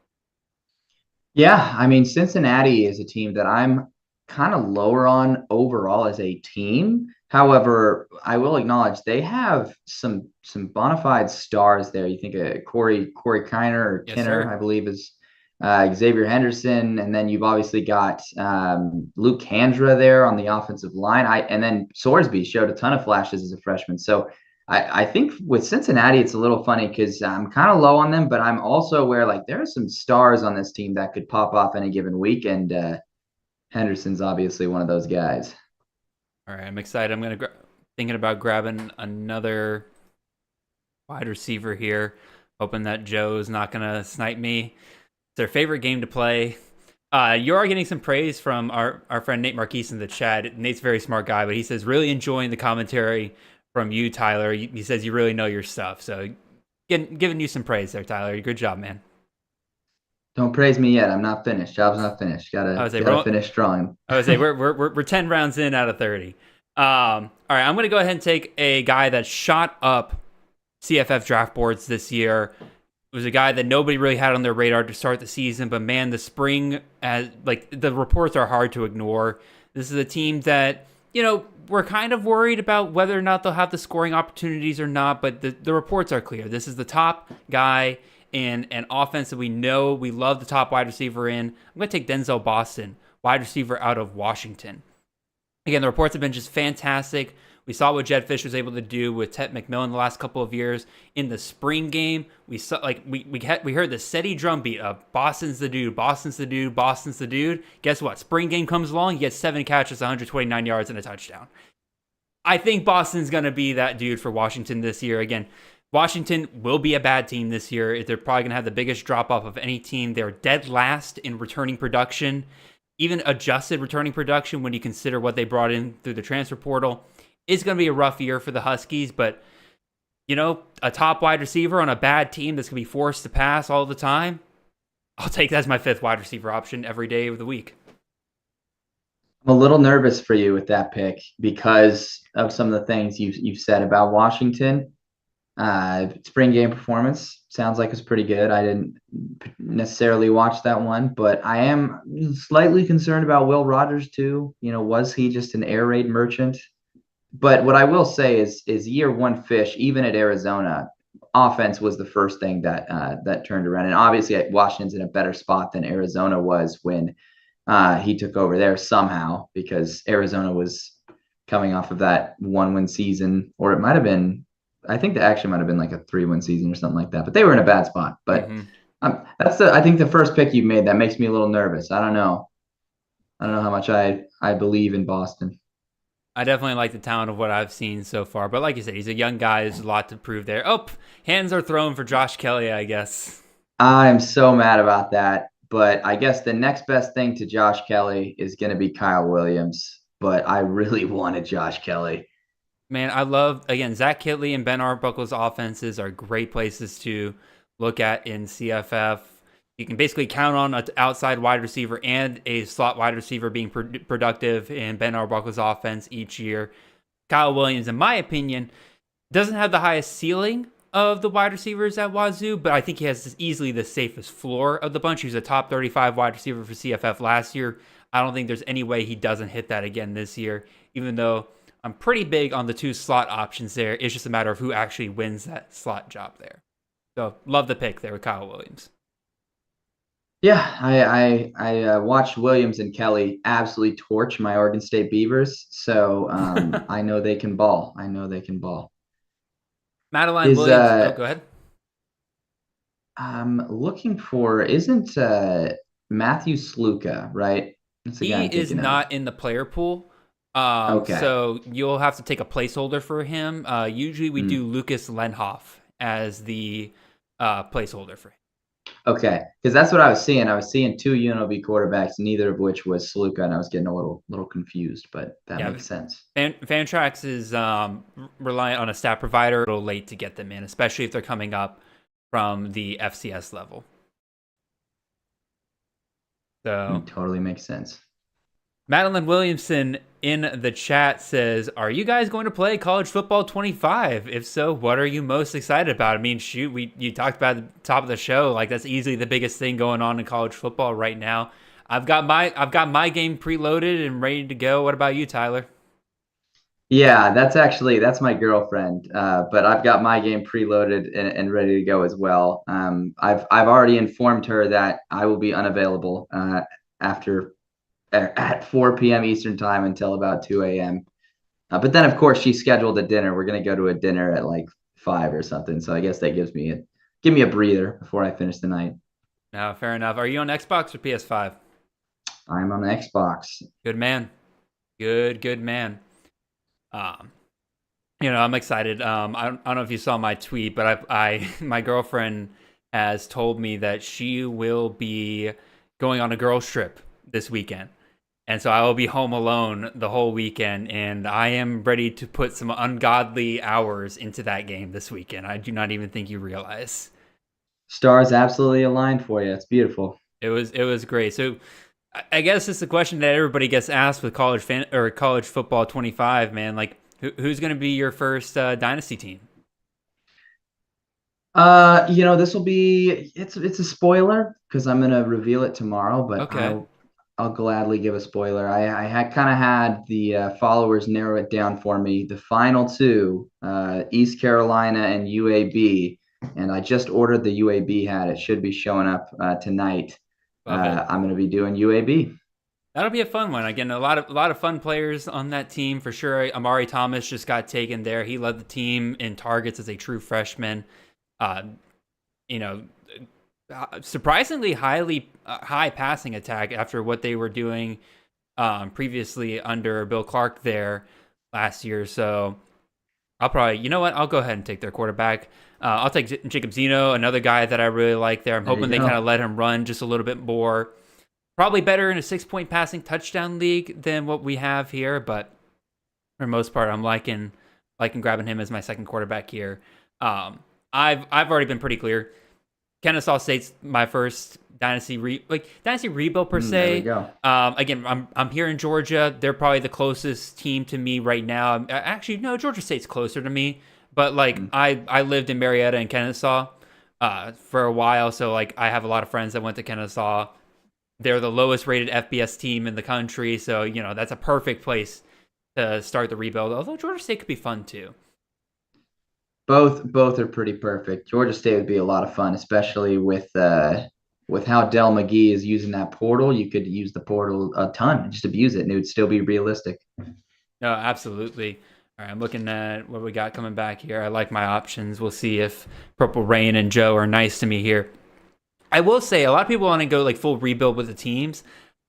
Yeah, I mean, Cincinnati is a team that I'm kind of lower on overall as a team. However, I will acknowledge they have some bona fide stars there. You think of Corey Kiner or Yes, Kinner, sir. I believe is Xavier Henderson, and then you've obviously got Luke Handra there on the offensive line. And then Sorsby showed a ton of flashes as a freshman. So I think with Cincinnati, it's a little funny because I'm kind of low on them, but I'm also aware like there are some stars on this team that could pop off any given week, and Henderson's obviously one of those guys. All right, I'm excited. I'm thinking about grabbing another wide receiver here, hoping that Joe's not going to snipe me. It's their favorite game to play. You are getting some praise from our friend Nate Marquise in the chat. Nate's a very smart guy, but he says, really enjoying the commentary from you, Tyler. He says you really know your stuff. So giving you some praise there, Tyler. Good job, man. Don't praise me yet. I'm not finished. Job's not finished. Gotta finish strong. I would say we're 10 rounds in out of 30. All right, I'm going to go ahead and take a guy that shot up CFF draft boards this year. It was a guy that nobody really had on their radar to start the season, but man, the spring, the reports are hard to ignore. This is a team that, we're kind of worried about whether or not they'll have the scoring opportunities or not, but the reports are clear. This is the top guy in an offense that we know we love the top wide receiver in. I'm going to take Denzel Boston, wide receiver out of Washington. Again, the reports have been just fantastic. We saw what Jed Fish was able to do with Tet McMillan the last couple of years. In the spring game, we saw we heard the steady drumbeat of Boston's the dude, Boston's the dude, Boston's the dude. Guess what? Spring game comes along, he gets 7 catches, 129 yards, and a touchdown. I think Boston's going to be that dude for Washington this year. Again, Washington will be a bad team this year. They're probably going to have the biggest drop-off of any team. They're dead last in returning production, even adjusted returning production when you consider what they brought in through the transfer portal. It's going to be a rough year for the Huskies, but, a top wide receiver on a bad team that's going to be forced to pass all the time, I'll take that as my 5th wide receiver option every day of the week. I'm a little nervous for you with that pick because of some of the things you've said about Washington. Spring game performance sounds like it's pretty good. I didn't necessarily watch that one, but I am slightly concerned about Will Rogers too. Was he just an air raid merchant? But what I will say is year one Fish, even at Arizona, offense was the first thing that turned around. And obviously Washington's in a better spot than Arizona was when he took over there somehow, because Arizona was coming off of that 1-win season, or it might have been, I think that actually might have been like a 3-win season or something like that, but they were in a bad spot. But I think the first pick you made that makes me a little nervous. I don't know. I don't know how much I believe in Boston. I definitely like the talent of what I've seen so far. But like you said, he's a young guy. There's a lot to prove there. Oh, hands are thrown for Josh Kelly, I guess. I'm so mad about that. But I guess the next best thing to Josh Kelly is going to be Kyle Williams. But I really wanted Josh Kelly. Man, I love, again, Zach Kittley and Ben Arbuckle's offenses are great places to look at in CFF. You can basically count on an outside wide receiver and a slot wide receiver being productive in Ben Arbuckle's offense each year. Kyle Williams, in my opinion, doesn't have the highest ceiling of the wide receivers at Wazoo, but I think he has easily the safest floor of the bunch. He was a top 35 wide receiver for CFF last year. I don't think there's any way he doesn't hit that again this year, even though I'm pretty big on the 2 slot options there. It's just a matter of who actually wins that slot job there. So love the pick there with Kyle Williams. Yeah, I watched Williams and Kelly absolutely torch my Oregon State Beavers, so I know they can ball. I know they can ball. Madeline Williams. Go ahead. I'm looking for isn't Matthew Sluka, right? He is not in the player pool. Okay. So you'll have to take a placeholder for him. Usually we do Lucas Lenhoff as the placeholder for him. Okay, because that's what I was seeing. I was seeing 2 UNLV quarterbacks, neither of which was Sluka, and I was getting a little confused, but that makes sense. Fantrax is reliant on a stat provider. A little late to get them in, especially if they're coming up from the FCS level. So totally makes sense. Madeline Williamson in the chat says, "Are you guys going to play College Football 25? If so, what are you most excited about?" I mean, shoot, you talked about at the top of the show, like that's easily the biggest thing going on in college football right now. I've got my game preloaded and ready to go. What about you, Tyler? Yeah, that's my girlfriend. But I've got my game preloaded and ready to go as well. I've already informed her that I will be unavailable at 4 p.m. Eastern time until about 2 a.m. But then, of course, she scheduled a dinner. We're going to go to a dinner at like 5 or something. So I guess that give me a breather before I finish the night. No, fair enough. Are you on Xbox or PS5? I'm on the Xbox. Good man. Good man. I'm excited. I don't know if you saw my tweet, but my girlfriend has told me that she will be going on a girls trip this weekend. And so I will be home alone the whole weekend, and I am ready to put some ungodly hours into that game this weekend. I do not even think you realize. Stars absolutely aligned for you. It's beautiful. It was great. So I guess it's the question that everybody gets asked with college football 25, man. Like, who's going to be your first Dynasty team? This will be it's a spoiler because I'm gonna reveal it tomorrow, but okay. I'll gladly give a spoiler. I had kind of had the followers narrow it down for me. The final 2, East Carolina and UAB, and I just ordered the UAB hat. It should be showing up tonight. I'm going to be doing UAB. That'll be a fun one. Again, a lot of fun players on that team for sure. Amari Thomas just got taken there. He led the team in targets as a true freshman. Surprisingly high passing attack after what they were doing previously under Bill Clark there last year. So I'll probably, I'll go ahead and take their quarterback. I'll take Jacob Zeno, another guy that I really like there. I'm hoping they kind of let him run just a little bit more. Probably better in a 6-point passing touchdown league than what we have here, but for the most part, I'm liking grabbing him as my second quarterback here. I've already been pretty clear. Kennesaw State's my first dynasty rebuild per se. There we go. Again, I'm here in Georgia. They're probably the closest team to me right now. Actually, no, Georgia State's closer to me. But I lived in Marietta and Kennesaw for a while, so I have a lot of friends that went to Kennesaw. They're the lowest rated FBS team in the country, so that's a perfect place to start the rebuild. Although Georgia State could be fun too. Both are pretty perfect. Georgia State would be a lot of fun, especially with how Dell McGee is using that portal. You could use the portal a ton, just abuse it, and it would still be realistic. No, absolutely. All right, I'm looking at what we got coming back here. I like my options. We'll see if Purple Rain and Joe are nice to me here. I will say a lot of people want to go like full rebuild with the teams.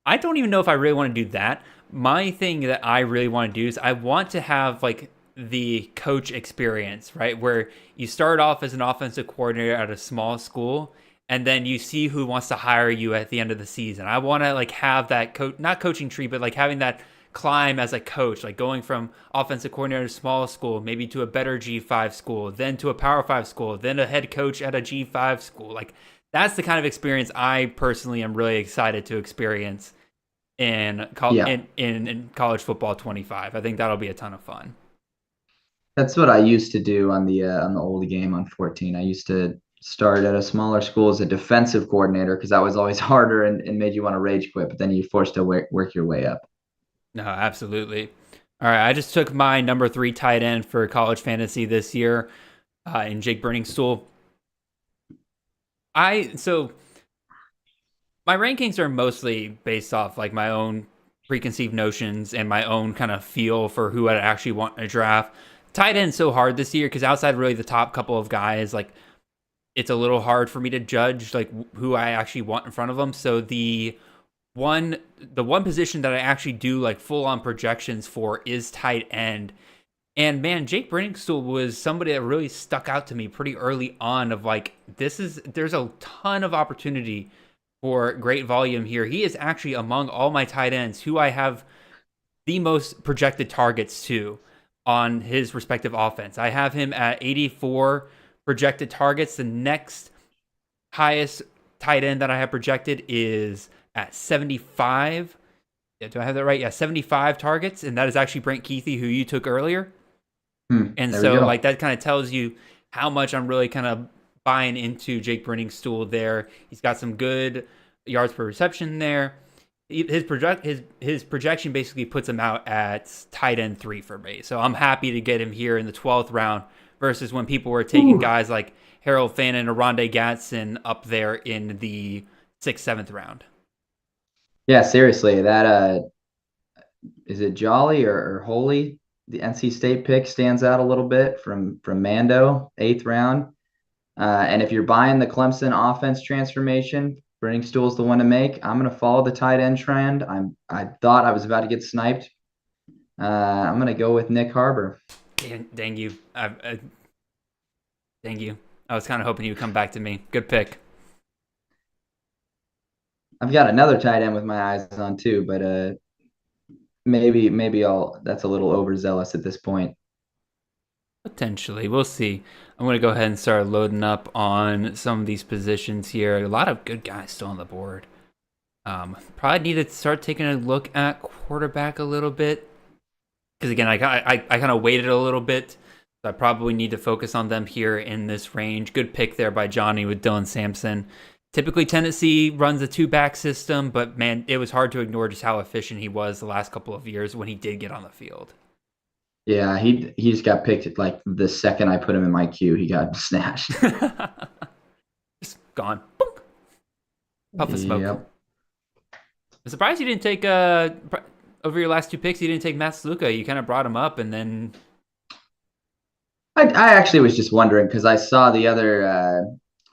I don't even know if I really want to do that. My thing that I really want to do is I want to have like the coach experience, right? Where you start off as an offensive coordinator at a small school and then you see who wants to hire you at the end of the season. I want to like have that not coaching tree, but like having that climb as a coach, like going from offensive coordinator to small school, maybe to a better G5 school, then to a Power 5 school, then a head coach at a G5 school. Like that's the kind of experience I personally am really excited to experience in college football 25. I think that'll be a ton of fun. That's what I used to do on the old game on 14. I used to start at a smaller school as a defensive coordinator because that was always harder and made you want to rage quit, but then you're forced to work your way up. No, absolutely. All right, I just took my number 3 tight end for college fantasy this year in Jake Burningstool. So my rankings are mostly based off like my own preconceived notions and my own kind of feel for who I'd actually want to draft. Tight end so hard this year because outside really the top couple of guys, like it's a little hard for me to judge like who I actually want in front of them. So the one position that I actually do like full on projections for is tight end. And man, Jake Briningstool was somebody that really stuck out to me pretty early on of like, there's a ton of opportunity for great volume here. He is actually among all my tight ends who I have the most projected targets to on his respective offense. I have him at 84 projected targets. The next highest tight end that I have projected is at 75. Yeah, do I have that right? Yeah, 75 targets. And that is actually Brent Keithy, who you took earlier. And so like that kind of tells you how much I'm really kind of buying into Jake Briningstool there. He's got some good yards per reception there. His projection basically puts him out at tight end 3 for me. So I'm happy to get him here in the 12th round versus when people were taking guys like Harold Fannin or Rondé Gatson up there in the 6th, 7th round. Yeah, seriously, that is it Jolly or Holy? The NC State pick stands out a little bit from Mando, 8th round. And if you're buying the Clemson offense transformation, Briningstool's the one to make. I'm going to follow the tight end trend. I thought I was about to get sniped. I'm going to go with Nick Harbor. Dang you. Dang you. I was kind of hoping you'd come back to me. Good pick. I've got another tight end with my eyes on too, but maybe that's a little overzealous at this point. Potentially. We'll see. I'm going to go ahead and start loading up on some of these positions here. A lot of good guys still on the board. Probably need to start taking a look at quarterback a little bit. Because again, I kind of waited a little bit. So I probably need to focus on them here in this range. Good pick there by Johnny with Dylan Sampson. Typically, Tennessee runs a 2-back system, but man, it was hard to ignore just how efficient he was the last couple of years when he did get on the field. Yeah, he just got picked like the second I put him in my queue. He got snatched. Just gone. Boom. Puff of smoke. Yep. I'm surprised you didn't take over your last 2 picks. You didn't take Matt Sluka. You kind of brought him up, and then I actually was just wondering because I saw the other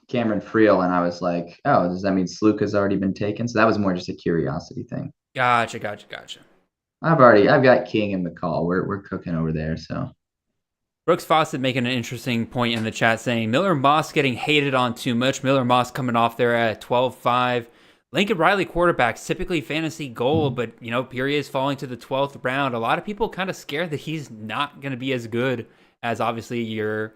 Cameron Friel, and I was like, oh, does that mean Sluka's already been taken? So that was more just a curiosity thing. Gotcha. I've got King and McCall. We're cooking over there. So Brooks Fawcett making an interesting point in the chat saying Miller Moss getting hated on too much. Miller Moss coming off there at 12-5. Lincoln Riley quarterbacks, typically fantasy gold, but here he is falling to the 12th round. A lot of people kind of scared that he's not going to be as good as obviously your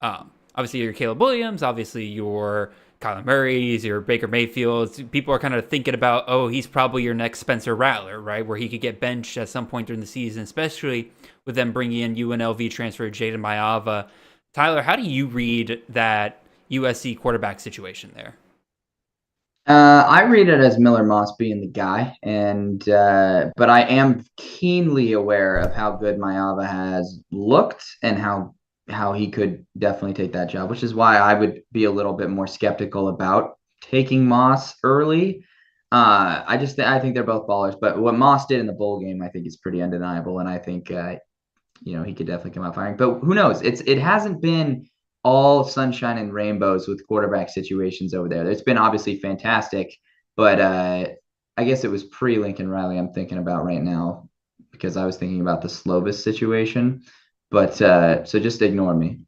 Caleb Williams, obviously your Kyler Murray's, your Baker Mayfield's. People are kind of thinking about, oh, he's probably your next Spencer Rattler, right? Where he could get benched at some point during the season, especially with them bringing in UNLV transfer Jaden Mayava. Tyler, how do you read that USC quarterback situation there? I read it as Miller Moss being the guy, but I am keenly aware of how good Mayava has looked and how he could definitely take that job, which is why I would be a little bit more skeptical about taking Moss early. I think they're both ballers, but what Moss did in the bowl game, I think is pretty undeniable, and I think he could definitely come out firing. But who knows? It hasn't been all sunshine and rainbows with quarterback situations over there. It's been obviously fantastic, but I guess it was pre-Lincoln Riley I'm thinking about right now because I was thinking about the Slovis situation. But so just ignore me.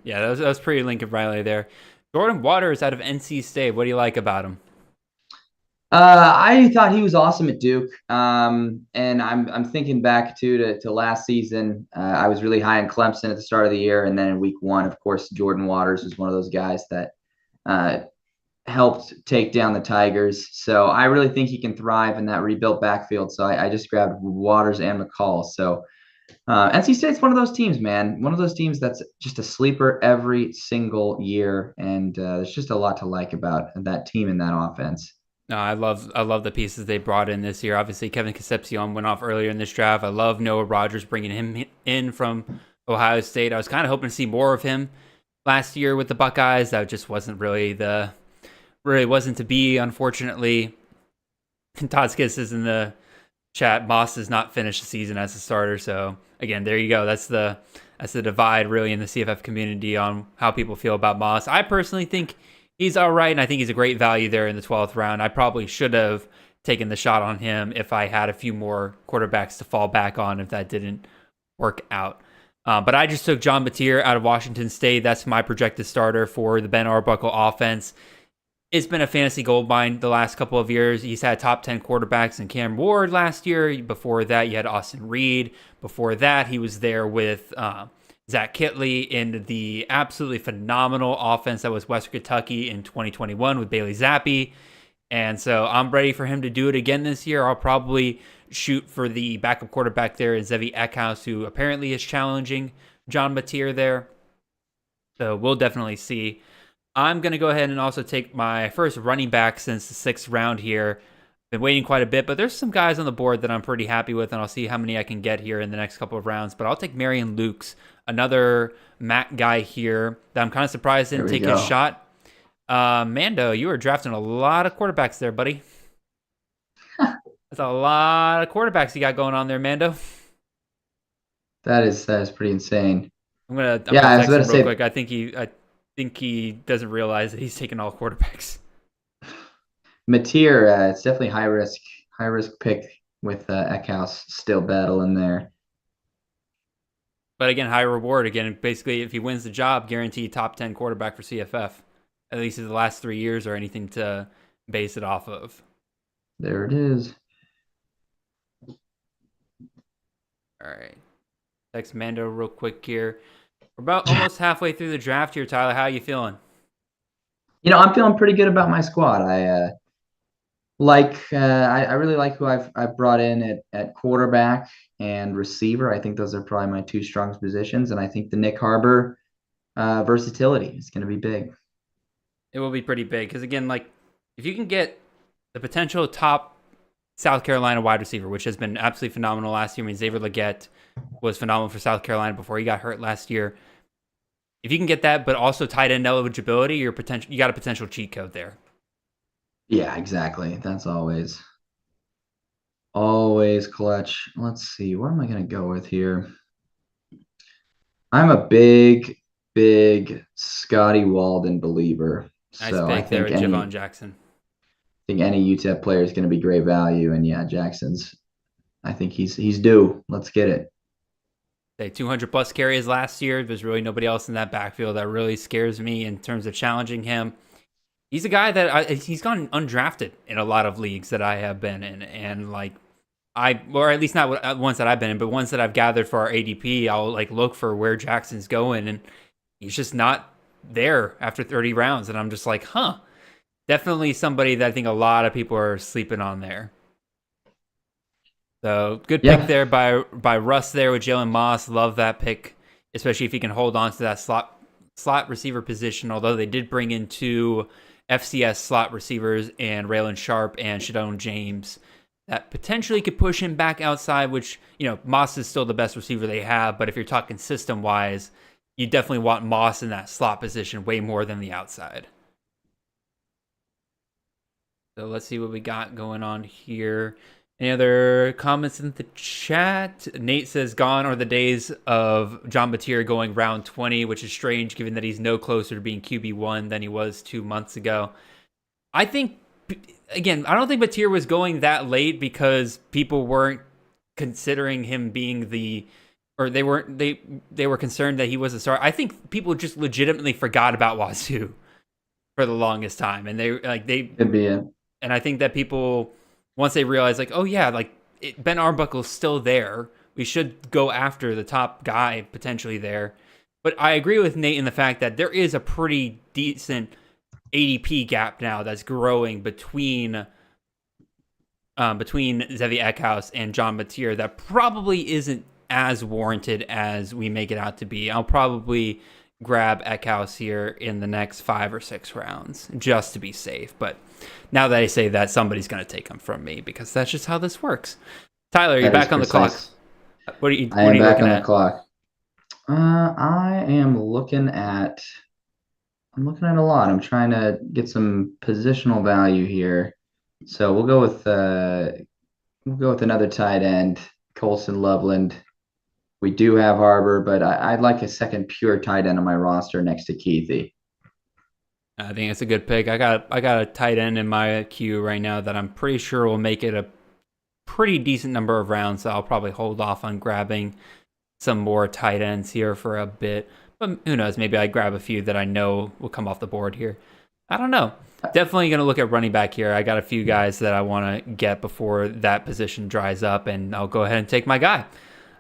Yeah, that was pretty Lincoln Riley there. Jordan Waters out of NC State. What do you like about him? I thought he was awesome at Duke, and I'm thinking back to last season. I was really high on Clemson at the start of the year, and then in week 1, of course, Jordan Waters was one of those guys that helped take down the Tigers. So I really think he can thrive in that rebuilt backfield. So I just grabbed Waters and McCall. So NC State's one of those teams, man. One of those teams that's just a sleeper every single year, and there's just a lot to like about that team and that offense. No, I love the pieces they brought in this year. Obviously, Kevin Concepcion went off earlier in this draft. I love Noah Rogers bringing him in from Ohio State. I was kind of hoping to see more of him last year with the Buckeyes. That just wasn't really wasn't to be, unfortunately. And Todd Skis is in the chat. Moss does not finish the season as a starter. So again, there you go. That's the divide really in the CFF community on how people feel about Moss. I personally think he's all right, and I think he's a great value there in the 12th round. I probably should have taken the shot on him if I had a few more quarterbacks to fall back on if that didn't work out. But I just took John Batir out of Washington State. That's my projected starter for the Ben Arbuckle offense. It's been a fantasy goldmine the last couple of years. He's had top 10 quarterbacks in Cam Ward last year. Before that, you had Austin Reed. Before that, he was there with Zach Kitley in the absolutely phenomenal offense that was Western Kentucky in 2021 with Bailey Zappi. And so I'm ready for him to do it again this year. I'll probably shoot for the backup quarterback there, Zevi Eckhouse, who apparently is challenging John Batir there. So we'll definitely see. I'm going to go ahead and also take my first running back since the 6th round here. Been waiting quite a bit, but there's some guys on the board that I'm pretty happy with, and I'll see how many I can get here in the next couple of rounds. But I'll take Marion Lukes, another MAC guy here that I'm kind of surprised didn't take his shot. Mando, you were drafting a lot of quarterbacks there, buddy. That's a lot of quarterbacks you got going on there, Mando. That is pretty insane. I'm gonna text him real quick. I think he doesn't realize that he's taking all quarterbacks. Mateer, it's definitely high risk pick with Eckhouse still battling there. But again, high reward. Again, basically, if he wins the job, guaranteed top 10 quarterback for CFF, at least in the last 3 years or anything to base it off of. There it is. All right. Text Mando real quick here. We're about almost halfway through the draft here, Tyler. How are you feeling? I'm feeling pretty good about my squad. I really like who I've brought in at quarterback and receiver. I think those are probably my 2 strongest positions, and I think the Nick Harbor versatility is going to be big. It will be pretty big because again, like if you can get the potential top South Carolina wide receiver, which has been absolutely phenomenal last year. I mean, Xavier Legette was phenomenal for South Carolina before he got hurt last year. If you can get that, but also tight end eligibility, you got a potential cheat code there. Yeah, exactly. That's always clutch. Let's see. What am I going to go with here? I'm a big Scotty Walden believer. Nice pick there with Javon Jackson. I think any UTEP player is going to be great value. And yeah, I think he's due. Let's get it. 200 plus carries last year. There's really nobody else in that backfield that really scares me in terms of challenging him. He's a guy that he's gone undrafted in a lot of leagues that I have been in, and or at least not ones that I've been in, but ones that I've gathered for our ADP. I'll look for where Jackson's going, and he's just not there after 30 rounds, and I'm just like, huh. Definitely somebody that I think a lot of people are sleeping on there. So good pick there by Russ there with Jalen Moss. Love that pick, especially if he can hold on to that slot receiver position. Although they did bring in 2 FCS slot receivers and Raylan Sharp and Shadone James that potentially could push him back outside, which, Moss is still the best receiver they have. But if you're talking system wise, you definitely want Moss in that slot position way more than the outside. So let's see what we got going on here Any other comments in the chat? Nate says, gone are the days of John Mateer going round 20, which is strange given that he's no closer to being QB1 than he was 2 months ago. I think, again, I don't think Mateer was going that late because people weren't considering him being they were concerned that he was a star. I think people just legitimately forgot about Wazoo for the longest time. And they could be it. And I think that people, once they realize, like, oh yeah, like Ben Arbuckle's still there, we should go after the top guy potentially there. But I agree with Nate in the fact that there is a pretty decent ADP gap now that's growing between Xavier Eckhouse and John Mateer that probably isn't as warranted as we make it out to be. I'll probably grab Eckhouse here in the next 5 or 6 rounds just to be safe. But now that I say that, somebody's going to take him from me because that's just how this works. Tyler, you're back on the clock. What are you looking at? I am back on the clock. I am looking at a lot. I'm trying to get some positional value here. So we'll go with another tight end, Colson Loveland. We do have Harbor, but I'd like a second pure tight end on my roster next to Keithy. I think it's a good pick. I got a tight end in my queue right now that I'm pretty sure will make it a pretty decent number of rounds. So I'll probably hold off on grabbing some more tight ends here for a bit. But who knows? Maybe I grab a few that I know will come off the board here. I don't know. Definitely going to look at running back here. I got a few guys that I want to get before that position dries up, and I'll go ahead and take my guy.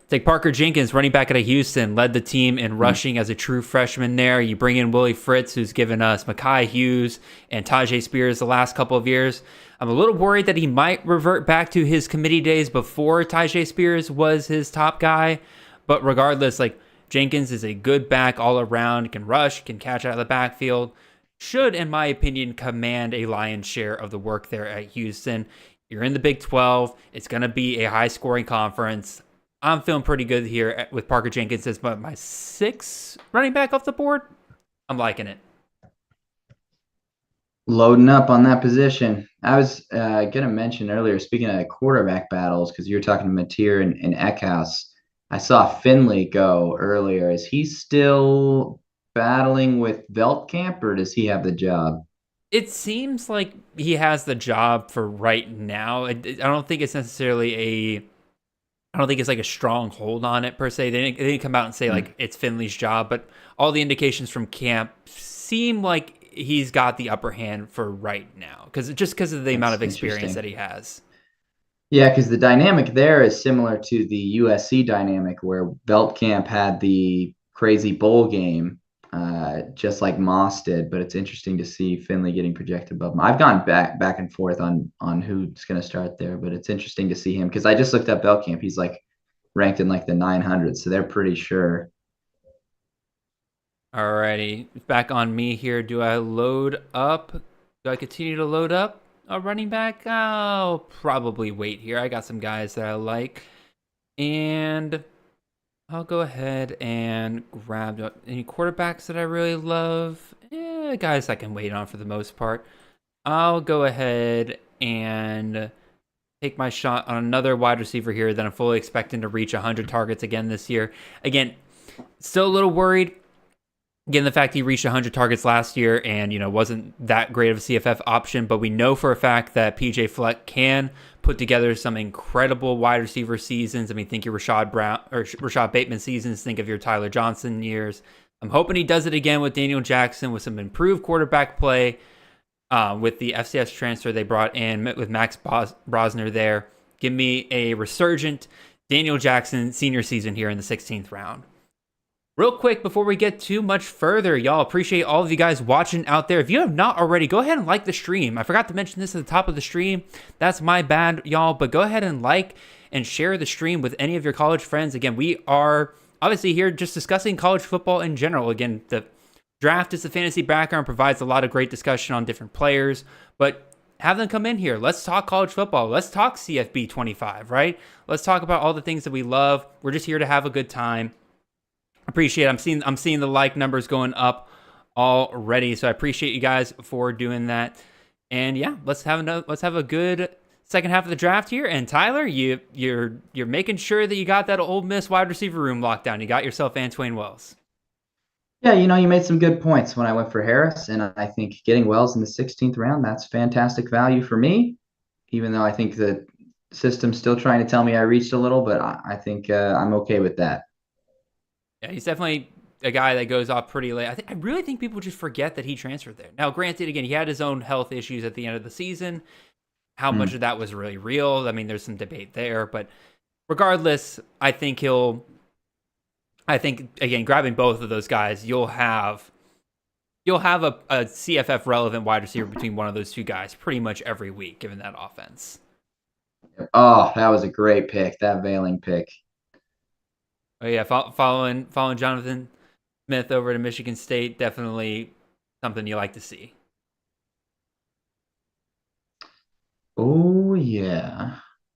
Take Parker Jenkins, running back out of Houston, led the team in rushing as a true freshman there. You bring in Willie Fritz, who's given us Mekhi Hughes and Tajay Spears the last couple of years. I'm a little worried that he might revert back to his committee days before Tajay Spears was his top guy. But regardless, like, Jenkins is a good back all around, can rush, can catch out of the backfield. Should, in my opinion, command a lion's share of the work there at Houston. You're in the Big 12. It's going to be a high-scoring conference. I'm feeling pretty good here with Parker Jenkins as my 6th running back off the board. I'm liking it. Loading up on that position. I was going to mention earlier, speaking of quarterback battles, because you were talking to Mateer and Eckhouse, I saw Finley go earlier. Is he still battling with Veldkamp, or does he have the job? It seems like he has the job for right now. I don't think it's necessarily I don't think it's like a strong hold on it per se. They didn't come out and say like it's Finley's job, but all the indications from camp seem like he's got the upper hand for right now because of the amount of experience that he has. Yeah, because the dynamic there is similar to the USC dynamic where Veldkamp had the crazy bowl game, just like Moss did. But it's interesting to see Finley getting projected above him. I've gone back and forth on who's going to start there, but it's interesting to see him because I just looked up Veldkamp. He's like ranked in like the 900s, so they're pretty sure. Alrighty, back on me here. Do I load up? Do I continue to load up a running back? I'll probably wait here. I got some guys that I like, and I'll go ahead and grab any quarterbacks that I really love. Guys I can wait on for the most part. I'll go ahead and take my shot on another wide receiver here that I'm fully expecting to reach 100 targets again this year. Again, still a little worried. Again, the fact he reached 100 targets last year and, wasn't that great of a CFF option, but we know for a fact that PJ Fleck can put together some incredible wide receiver seasons. I mean, think your Rashad Bateman seasons, think of your Tyler Johnson years. I'm hoping he does it again with Daniel Jackson with some improved quarterback play with the FCS transfer they brought in with Max Brosner there. Give me a resurgent Daniel Jackson senior season here in the 16th round. Real quick, before we get too much further, y'all, appreciate all of you guys watching out there. If you have not already, go ahead and like the stream. I forgot to mention this at the top of the stream. That's my bad, y'all, but go ahead and like and share the stream with any of your college friends. Again, we are obviously here just discussing college football in general. Again, the draft is the fantasy background, provides a lot of great discussion on different players, but have them come in here. Let's talk college football. Let's talk CFB 25, right? Let's talk about all the things that we love. We're just here to have a good time. Appreciate it. I'm seeing the like numbers going up already, so I appreciate you guys for doing that. And yeah, let's have a good second half of the draft here. And Tyler, you're making sure that you got that Ole Miss wide receiver room locked down. You got yourself Antwain Wells. Yeah, you made some good points when I went for Harris, and I think getting Wells in the 16th round, that's fantastic value for me, even though I think the system's still trying to tell me I reached a little, but I think I'm okay with that. Yeah, he's definitely a guy that goes off pretty late. I really think people just forget that he transferred there. Now, granted, again, he had his own health issues at the end of the season. How much of that was really real? I mean, there's some debate there, but regardless, I think again, grabbing both of those guys, you'll have a CFF relevant wide receiver between one of those two guys pretty much every week, given that offense. Oh, that was a great pick, that Veiling pick. Oh yeah, following Jonathan Smith over to Michigan State, definitely something you like to see. Oh yeah.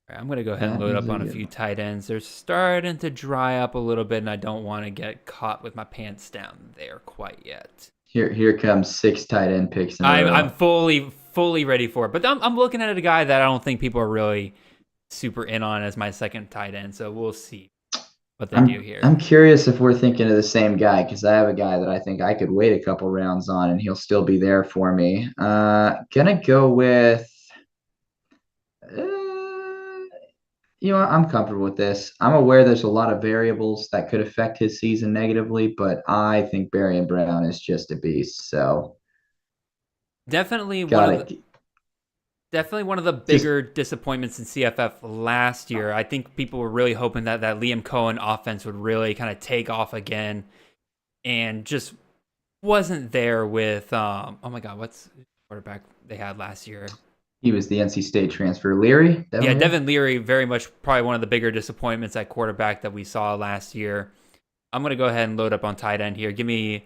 Right, I'm going to go ahead and load up on a few tight ends. They're starting to dry up a little bit, and I don't want to get caught with my pants down there quite yet. Here comes 6 tight end picks. I'm fully ready for it. But I'm looking at a guy that I don't think people are really super in on as my second tight end, so we'll see what they do here. I'm curious if we're thinking of the same guy, because I have a guy that I think I could wait a couple rounds on, and he'll still be there for me. Gonna go with... I'm comfortable with this. I'm aware there's a lot of variables that could affect his season negatively, but I think Barian Brown is just a beast. So definitely one of the bigger disappointments in CFF last year. I think people were really hoping that Liam Cohen offense would really kind of take off again, and just wasn't there with oh my God, what's the quarterback they had last year? He was the NC State transfer, Leary. Devin Leary, very much probably one of the bigger disappointments at quarterback that we saw last year. I'm going to go ahead and load up on tight end here. Give me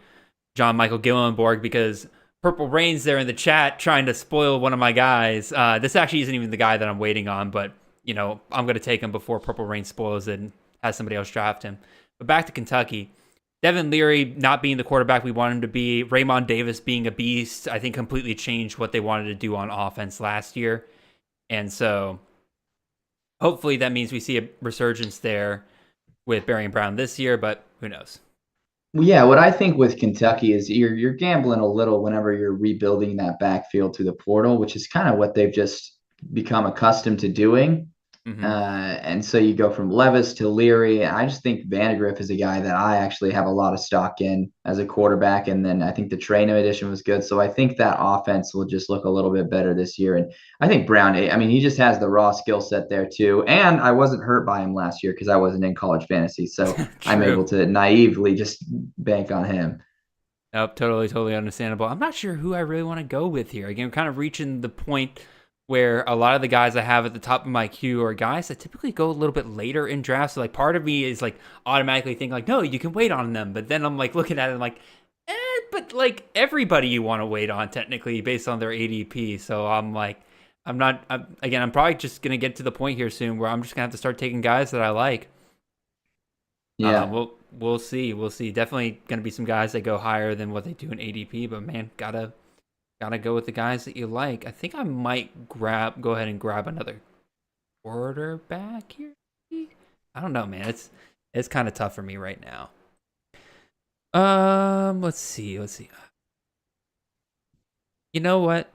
John Michael Gillenborg, because Purple Rain's there in the chat trying to spoil one of my guys. This actually isn't even the guy that I'm waiting on, but I'm going to take him before Purple Rain spoils it and has somebody else draft him. But back to Kentucky. Devin Leary not being the quarterback we want him to be, Raymond Davis being a beast, I think completely changed what they wanted to do on offense last year. And so hopefully that means we see a resurgence there with Barian Brown this year, but who knows? Well, yeah, what I think with Kentucky is you're gambling a little whenever you're rebuilding that backfield through the portal, which is kind of what they've just become accustomed to doing. Mm-hmm. And so you go from Levis to Leary. I just think Vandegrift is a guy that I actually have a lot of stock in as a quarterback. And then I think the Traino edition was good. So I think that offense will just look a little bit better this year. And I think Brown, he just has the raw skill set there too. And I wasn't hurt by him last year because I wasn't in college fantasy. So I'm able to naively just bank on him. Nope, totally understandable. I'm not sure who I really want to go with here. Again, kind of reaching the point where a lot of the guys I have at the top of my queue are guys that typically go a little bit later in drafts. So part of me is automatically thinking no, you can wait on them. But then I'm looking at it and but everybody you want to wait on technically based on their ADP. So I'm probably just going to get to the point here soon where I'm just going to have to start taking guys that I like. Yeah. We'll see. Definitely going to be some guys that go higher than what they do in ADP, but man, gotta go with the guys that you like. I think I might go ahead and grab another quarterback here. I don't know, man. It's kind of tough for me right now. Let's see. You know what?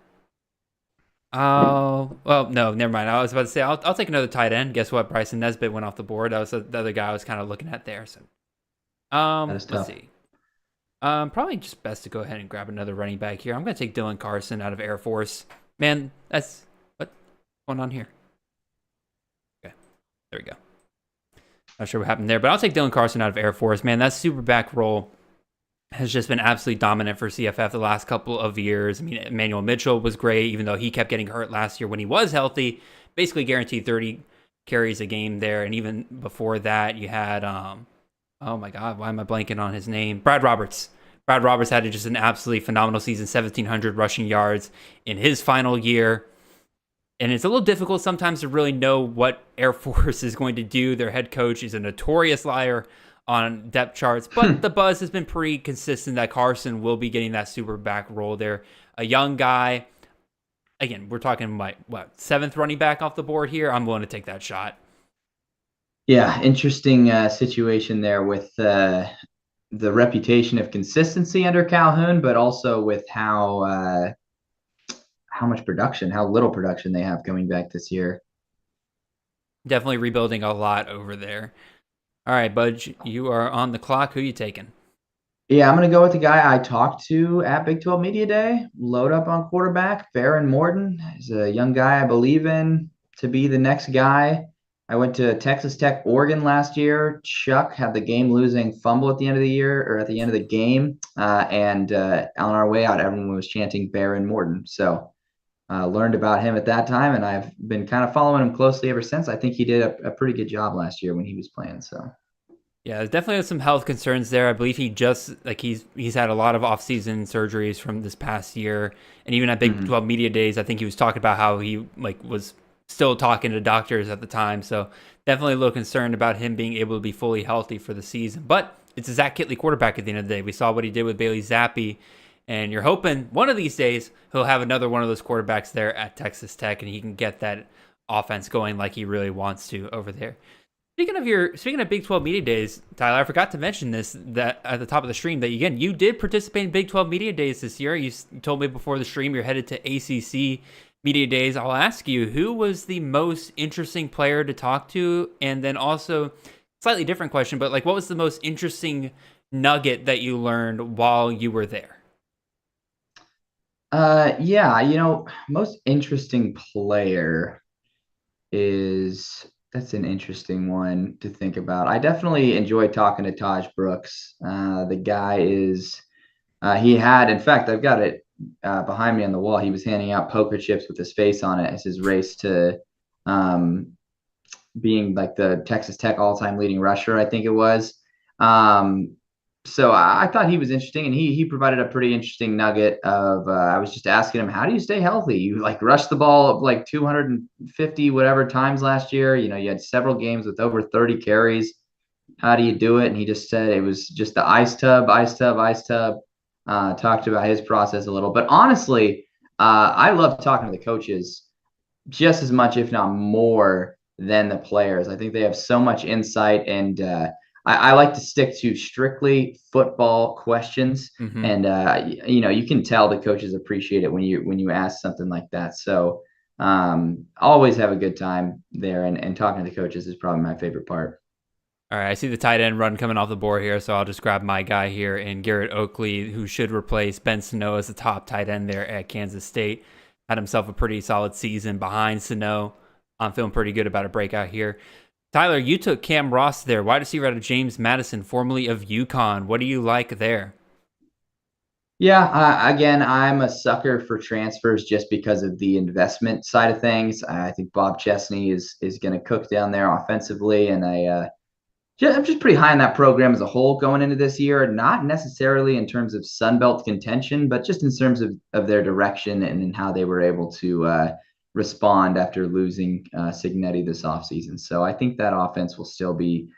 Well, no, never mind. I was about to say I'll take another tight end. Guess what? Bryson Nesbitt went off the board. That was the other guy I was kind of looking at there. So, let's see. Probably just best to go ahead and grab another running back here. I'm going to take Dylan Carson out of Air Force. Man, what's going on here? Okay, there we go. Not sure what happened there, but I'll take Dylan Carson out of Air Force. Man, that super back role has just been absolutely dominant for CFF the last couple of years. Emmanuel Mitchell was great, even though he kept getting hurt last year when he was healthy. Basically guaranteed 30 carries a game there, and even before that, you had oh my God, why am I blanking on his name? Brad Roberts. Brad Roberts had just an absolutely phenomenal season, 1,700 rushing yards in his final year. And it's a little difficult sometimes to really know what Air Force is going to do. Their head coach is a notorious liar on depth charts, but the buzz has been pretty consistent that Carson will be getting that super back role there. A young guy, again, we're talking seventh running back off the board here. I'm willing to take that shot. Yeah, interesting situation there with the reputation of consistency under Calhoun, but also with how much production, how little production they have coming back this year. Definitely rebuilding a lot over there. All right, Budge, you are on the clock. Who are you taking? Yeah, I'm going to go with the guy I talked to at Big 12 Media Day. Load up on quarterback. Baron Morton is a young guy I believe in to be the next guy. I went to Texas Tech, Oregon last year. Chuck had the game-losing fumble at the end of the year, or at the end of the game. And on our way out, everyone was chanting Baron Morton. So learned about him at that time, and I've been kind of following him closely ever since. I think he did a pretty good job last year when he was playing. So yeah, there's definitely some health concerns there. I believe he just he's had a lot of off-season surgeries from this past year, and even at Big 12 Media Days, I think he was talking about how he was still talking to doctors at the time. So definitely a little concerned about him being able to be fully healthy for the season. But it's a Zach Kittley quarterback at the end of the day. We saw what he did with Bailey Zappi, and you're hoping one of these days he'll have another one of those quarterbacks there at Texas Tech, and he can get that offense going like he really wants to over there. Speaking of Big 12 Media Days, Tyler, I forgot to mention this that at the top of the stream that again you did participate in Big 12 Media Days this year. You told me before the stream you're headed to ACC Media Days. I'll ask you, who was the most interesting player to talk to, and then also slightly different question, but what was the most interesting nugget that you learned while you were there? Yeah, most interesting player that's an interesting one to think about. I definitely enjoyed talking to Taj Brooks. The guy in fact, I've got it behind me on the wall. He was handing out poker chips with his face on it as his race to being the Texas Tech all-time leading rusher, I think it was. So I thought he was interesting, and he provided a pretty interesting nugget of I was just asking him, how do you stay healthy? You rushed the ball 250 whatever times last year. You had several games with over 30 carries. How do you do it? And he just said it was just the ice tub. Talked about his process a little, but honestly, I love talking to the coaches just as much, if not more, than the players. I think they have so much insight, and I like to stick to strictly football questions, and you can tell the coaches appreciate it when you ask something like that. So always have a good time there, and talking to the coaches is probably my favorite part. All right, I see the tight end run coming off the board here, so I'll just grab my guy here, and Garrett Oakley, who should replace Ben Sano as the top tight end there at Kansas State. Had himself a pretty solid season behind Sano. I'm feeling pretty good about a breakout here. Tyler, you took Cam Ross there, wide receiver out of James Madison, formerly of UConn. What do you like there? Yeah, again, I'm a sucker for transfers just because of the investment side of things. I think Bob Chesney is going to cook down there offensively, and I'm just pretty high on that program as a whole going into this year. Not necessarily in terms of Sun Belt contention, but just in terms of their direction and how they were able to respond after losing Signetti this offseason. So I think that offense will still be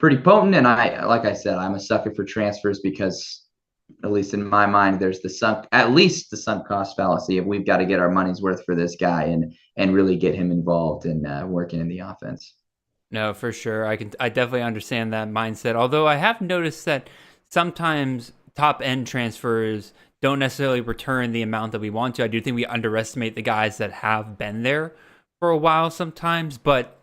pretty potent. And like I said, I'm a sucker for transfers because, at least in my mind, there's the sunk cost fallacy of we've got to get our money's worth for this guy and really get him involved in working in the offense. No, for sure. I definitely understand that mindset. Although I have noticed that sometimes top end transfers don't necessarily return the amount that we want to. I do think we underestimate the guys that have been there for a while sometimes. But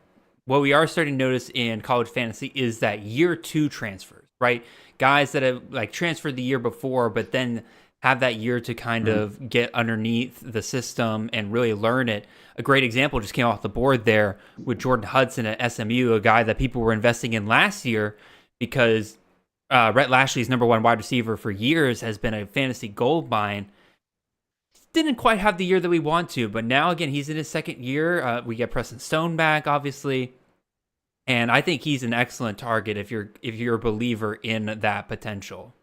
what we are starting to notice in college fantasy is that year two transfers, right? Guys that have transferred the year before, but then have that year to kind of get underneath the system and really learn it. A great example just came off the board there with Jordan Hudson at SMU, a guy that people were investing in last year because Rhett Lashley's number one wide receiver for years has been a fantasy gold mine. Didn't quite have the year that we want to, but now again, he's in his second year. We get Preston Stone back, obviously. And I think he's an excellent target if you're a believer in that potential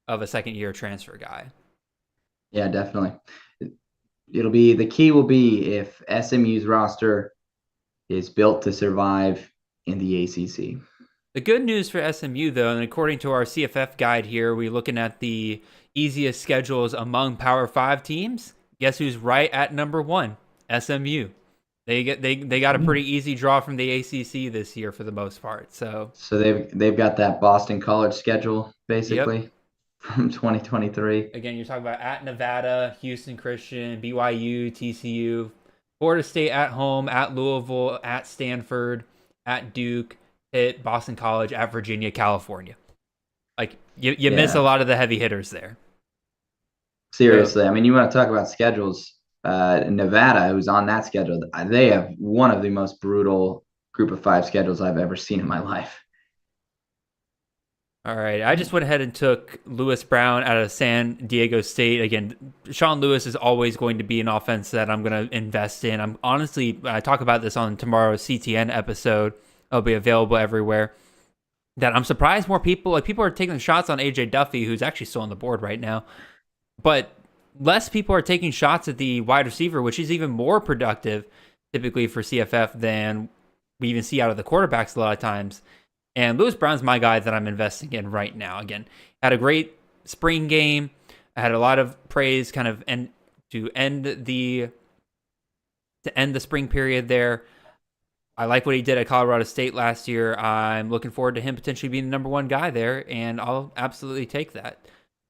of a second-year transfer guy. Yeah, definitely. The key will be if SMU's roster is built to survive in the ACC. The good news for SMU, though, and according to our CFF guide here, we're looking at the easiest schedules among Power 5 teams. Guess who's right at number 1? SMU. They got a pretty easy draw from the ACC this year for the most part. So they've got that Boston College schedule yep. basically from 2023. Again, you're talking about at Nevada, Houston Christian, BYU, TCU, Florida State at home, at Louisville, at Stanford, at Duke, Pitt, Boston College, at Virginia, California. Like you miss a lot of the heavy hitters there. Seriously, so, I mean, you want to talk about schedules. Nevada, who's on that schedule, they have one of the most brutal Group of 5 schedules I've ever seen in my life. All right, I just went ahead and took Lewis Brown out of San Diego State. Again, Sean Lewis is always going to be an offense that I'm going to invest in. I'm honestly, I talk about this on tomorrow's CTN episode. It'll be available everywhere. That I'm surprised more people are taking shots on AJ Duffy, who's actually still on the board right now, but less people are taking shots at the wide receiver, which is even more productive typically for CFF than we even see out of the quarterbacks a lot of times. And Lewis Brown's my guy that I'm investing in right now. Again, had a great spring game. I had a lot of praise kind of to end the spring period there. I like what he did at Colorado State last year. I'm looking forward to him potentially being the number 1 guy there, and I'll absolutely take that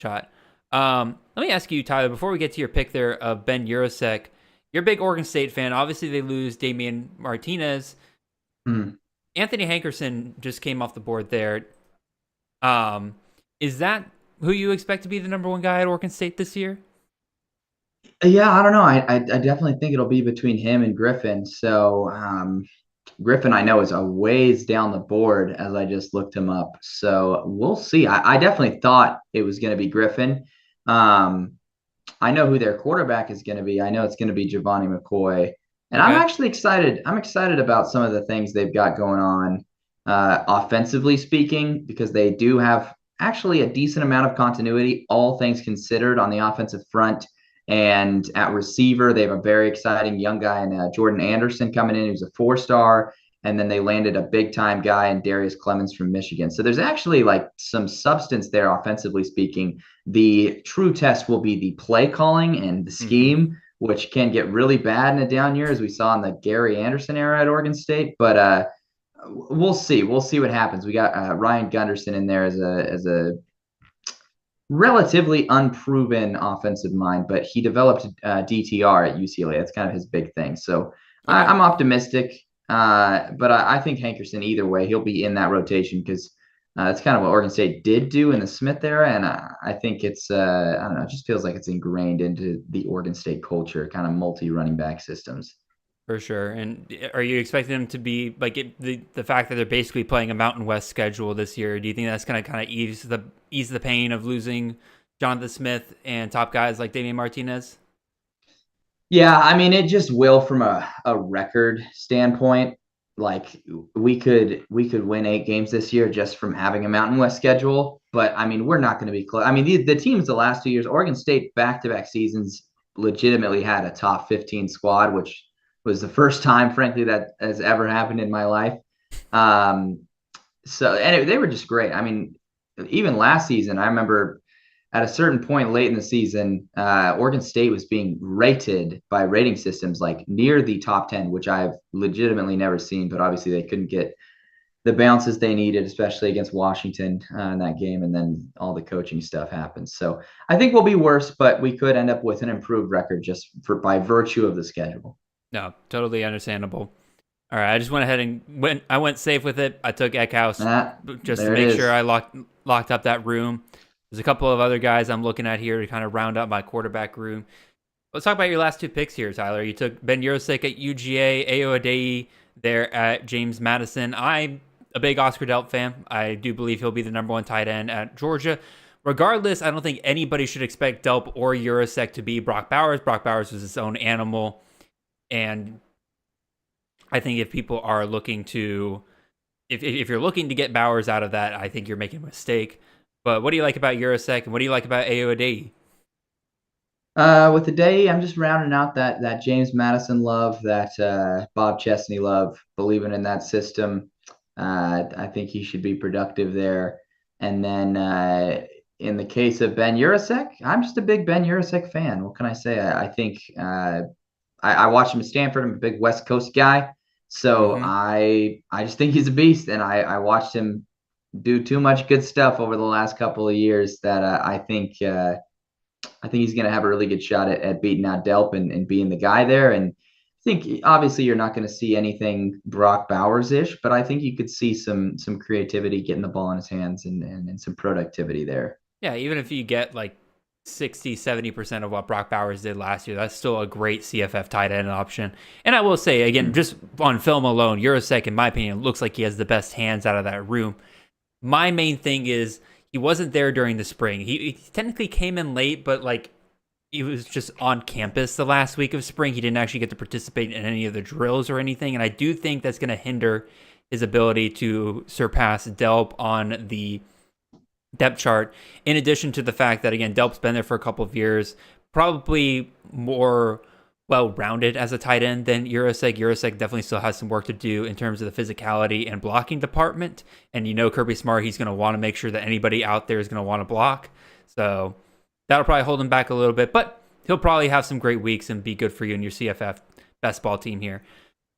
shot. Let me ask you, Tyler, before we get to your pick there of Ben Urosek, you're a big Oregon State fan. Obviously, they lose Damien Martinez. Anthony Hankerson just came off the board there. Is that who you expect to be the number 1 guy at Oregon State this year? Yeah, I don't know. I definitely think it'll be between him and Griffin. So Griffin, I know, is a ways down the board as I just looked him up. So we'll see. I definitely thought it was going to be Griffin. I know who their quarterback is going to be. I know it's going to be Giovanni McCoy. And okay. I'm actually excited. I'm excited about some of the things they've got going on offensively speaking, because they do have actually a decent amount of continuity, all things considered, on the offensive front. And at receiver, they have a very exciting young guy in Jordan Anderson coming in, who's a 4-star. And then they landed a big-time guy in Darius Clemens from Michigan. So there's actually like some substance there offensively speaking. The true test will be the play calling and the scheme, which can get really bad in a down year, as we saw in the Gary Anderson era at Oregon State. But we'll see. We'll see what happens. We got Ryan Gunderson in there as a relatively unproven offensive mind, but he developed DTR at UCLA. That's kind of his big thing. So I'm optimistic, but I think Hankerson, either way, he'll be in that rotation, because that's kind of what Oregon State did do in the Smith era. And I think it's, I don't know, it just feels like it's ingrained into the Oregon State culture, kind of multi-running back systems. For sure. And are you expecting them to be like the fact that they're basically playing a Mountain West schedule this year? Do you think that's going to kind of ease the pain of losing Jonathan Smith and top guys like Damien Martinez? Yeah, I mean, it just will from a record standpoint. Like we could win 8 games this year just from having a Mountain West schedule. But I mean, we're not going to be close. I mean, the teams the last 2 years, Oregon State back-to-back seasons legitimately had a top 15 squad, which was the first time, frankly, that has ever happened in my life. So they were just great. I mean, even last season, I remember at a certain point late in the season, Oregon State was being rated by rating systems like near the top 10, which I've legitimately never seen. But obviously, they couldn't get the bounces they needed, especially against Washington in that game. And then all the coaching stuff happened. So I think we'll be worse, but we could end up with an improved record just by virtue of the schedule. No, totally understandable. All right, I just went ahead and went safe with it. I took Eckhouse just to make sure I locked up that room. There's a couple of other guys I'm looking at here to kind of round up my quarterback room. Let's talk about your last 2 picks here, Tyler. You took Ben Urosek at UGA, Ayo Adeyi there at James Madison. I'm a big Oscar Delp fan. I do believe he'll be the number 1 tight end at Georgia. Regardless, I don't think anybody should expect Delp or Urosek to be Brock Bowers. Brock Bowers was his own animal. And I think if people are looking to, if you're looking to get Bowers out of that, I think you're making a mistake. But what do you like about Urosek, and what do you like about Ayo Adeyi? With Adeyi, I'm just rounding out that James Madison love, that Bob Chesney love, believing in that system. I think he should be productive there. And then in the case of Ben Urasek, I'm just a big Ben Urasek fan. What can I say? I think I watched him at Stanford. I'm a big West Coast guy, so Mm-hmm. I just think he's a beast, and I watched him do too much good stuff over the last couple of years that I think he's going to have a really good shot at beating out Delp and being the guy there. And I think obviously you're not going to see anything Brock Bowers-ish, but I think you could see some creativity getting the ball in his hands and some productivity there. Yeah, even if you get like 60-70% of what Brock Bowers did last year, that's still a great CFF tight end option. And I will say, again, just on film alone, Urasek, in my opinion, looks like he has the best hands out of that room. My main thing is he wasn't there during the spring. He technically came in late, but like he was just on campus the last week of spring. He didn't actually get to participate in any of the drills or anything. And I do think that's going to hinder his ability to surpass Delp on the depth chart, in addition to the fact that, again, Delp's been there for a couple of years, probably more well-rounded as a tight end than Urasek. Urasek definitely still has some work to do in terms of the physicality and blocking department. And Kirby Smart, he's going to want to make sure that anybody out there is going to want to block. So that'll probably hold him back a little bit, but he'll probably have some great weeks and be good for you in your CFF best ball team here.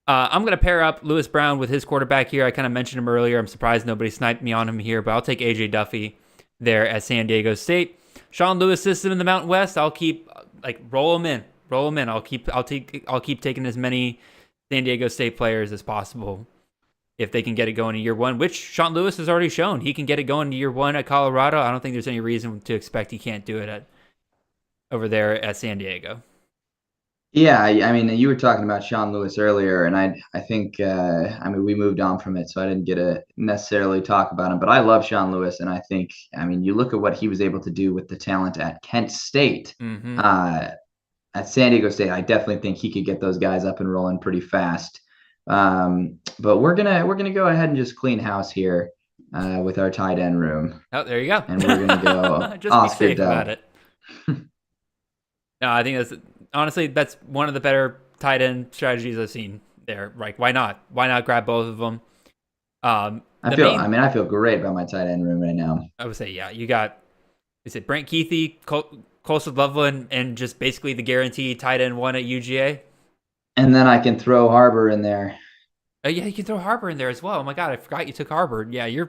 I'm going to pair up Lewis Brown with his quarterback here. I kind of mentioned him earlier. I'm surprised nobody sniped me on him here, but I'll take AJ Duffy there at San Diego State. Sean Lewis system in the Mountain West. I'll keep roll him in. I'll keep taking as many San Diego State players as possible if they can get it going in year one, which Sean Lewis has already shown he can get it going in year one at Colorado. I don't think there's any reason to expect he can't do it over there at San Diego. Yeah, I mean, you were talking about Sean Lewis earlier, and I think we moved on from it, so I didn't get to necessarily talk about him. But I love Sean Lewis, and I think, you look at what he was able to do with the talent at Kent State, at San Diego State. I definitely think he could get those guys up and rolling pretty fast. But we're gonna go ahead and just clean house here with our tight end room. Oh, there you go. And we're gonna go just Oscar be safe about it. No, I think that's one of the better tight end strategies I've seen there. Like, why not? Why not grab both of them? I feel great about my tight end room right now. I would say, yeah, you got, is it Brent Keithy, Colson Loveland, and just basically the guaranteed tight end one at UGA? And then I can throw Harbor in there. Oh yeah, you can throw Harbor in there as well. Oh my God, I forgot you took Harbor. Yeah, your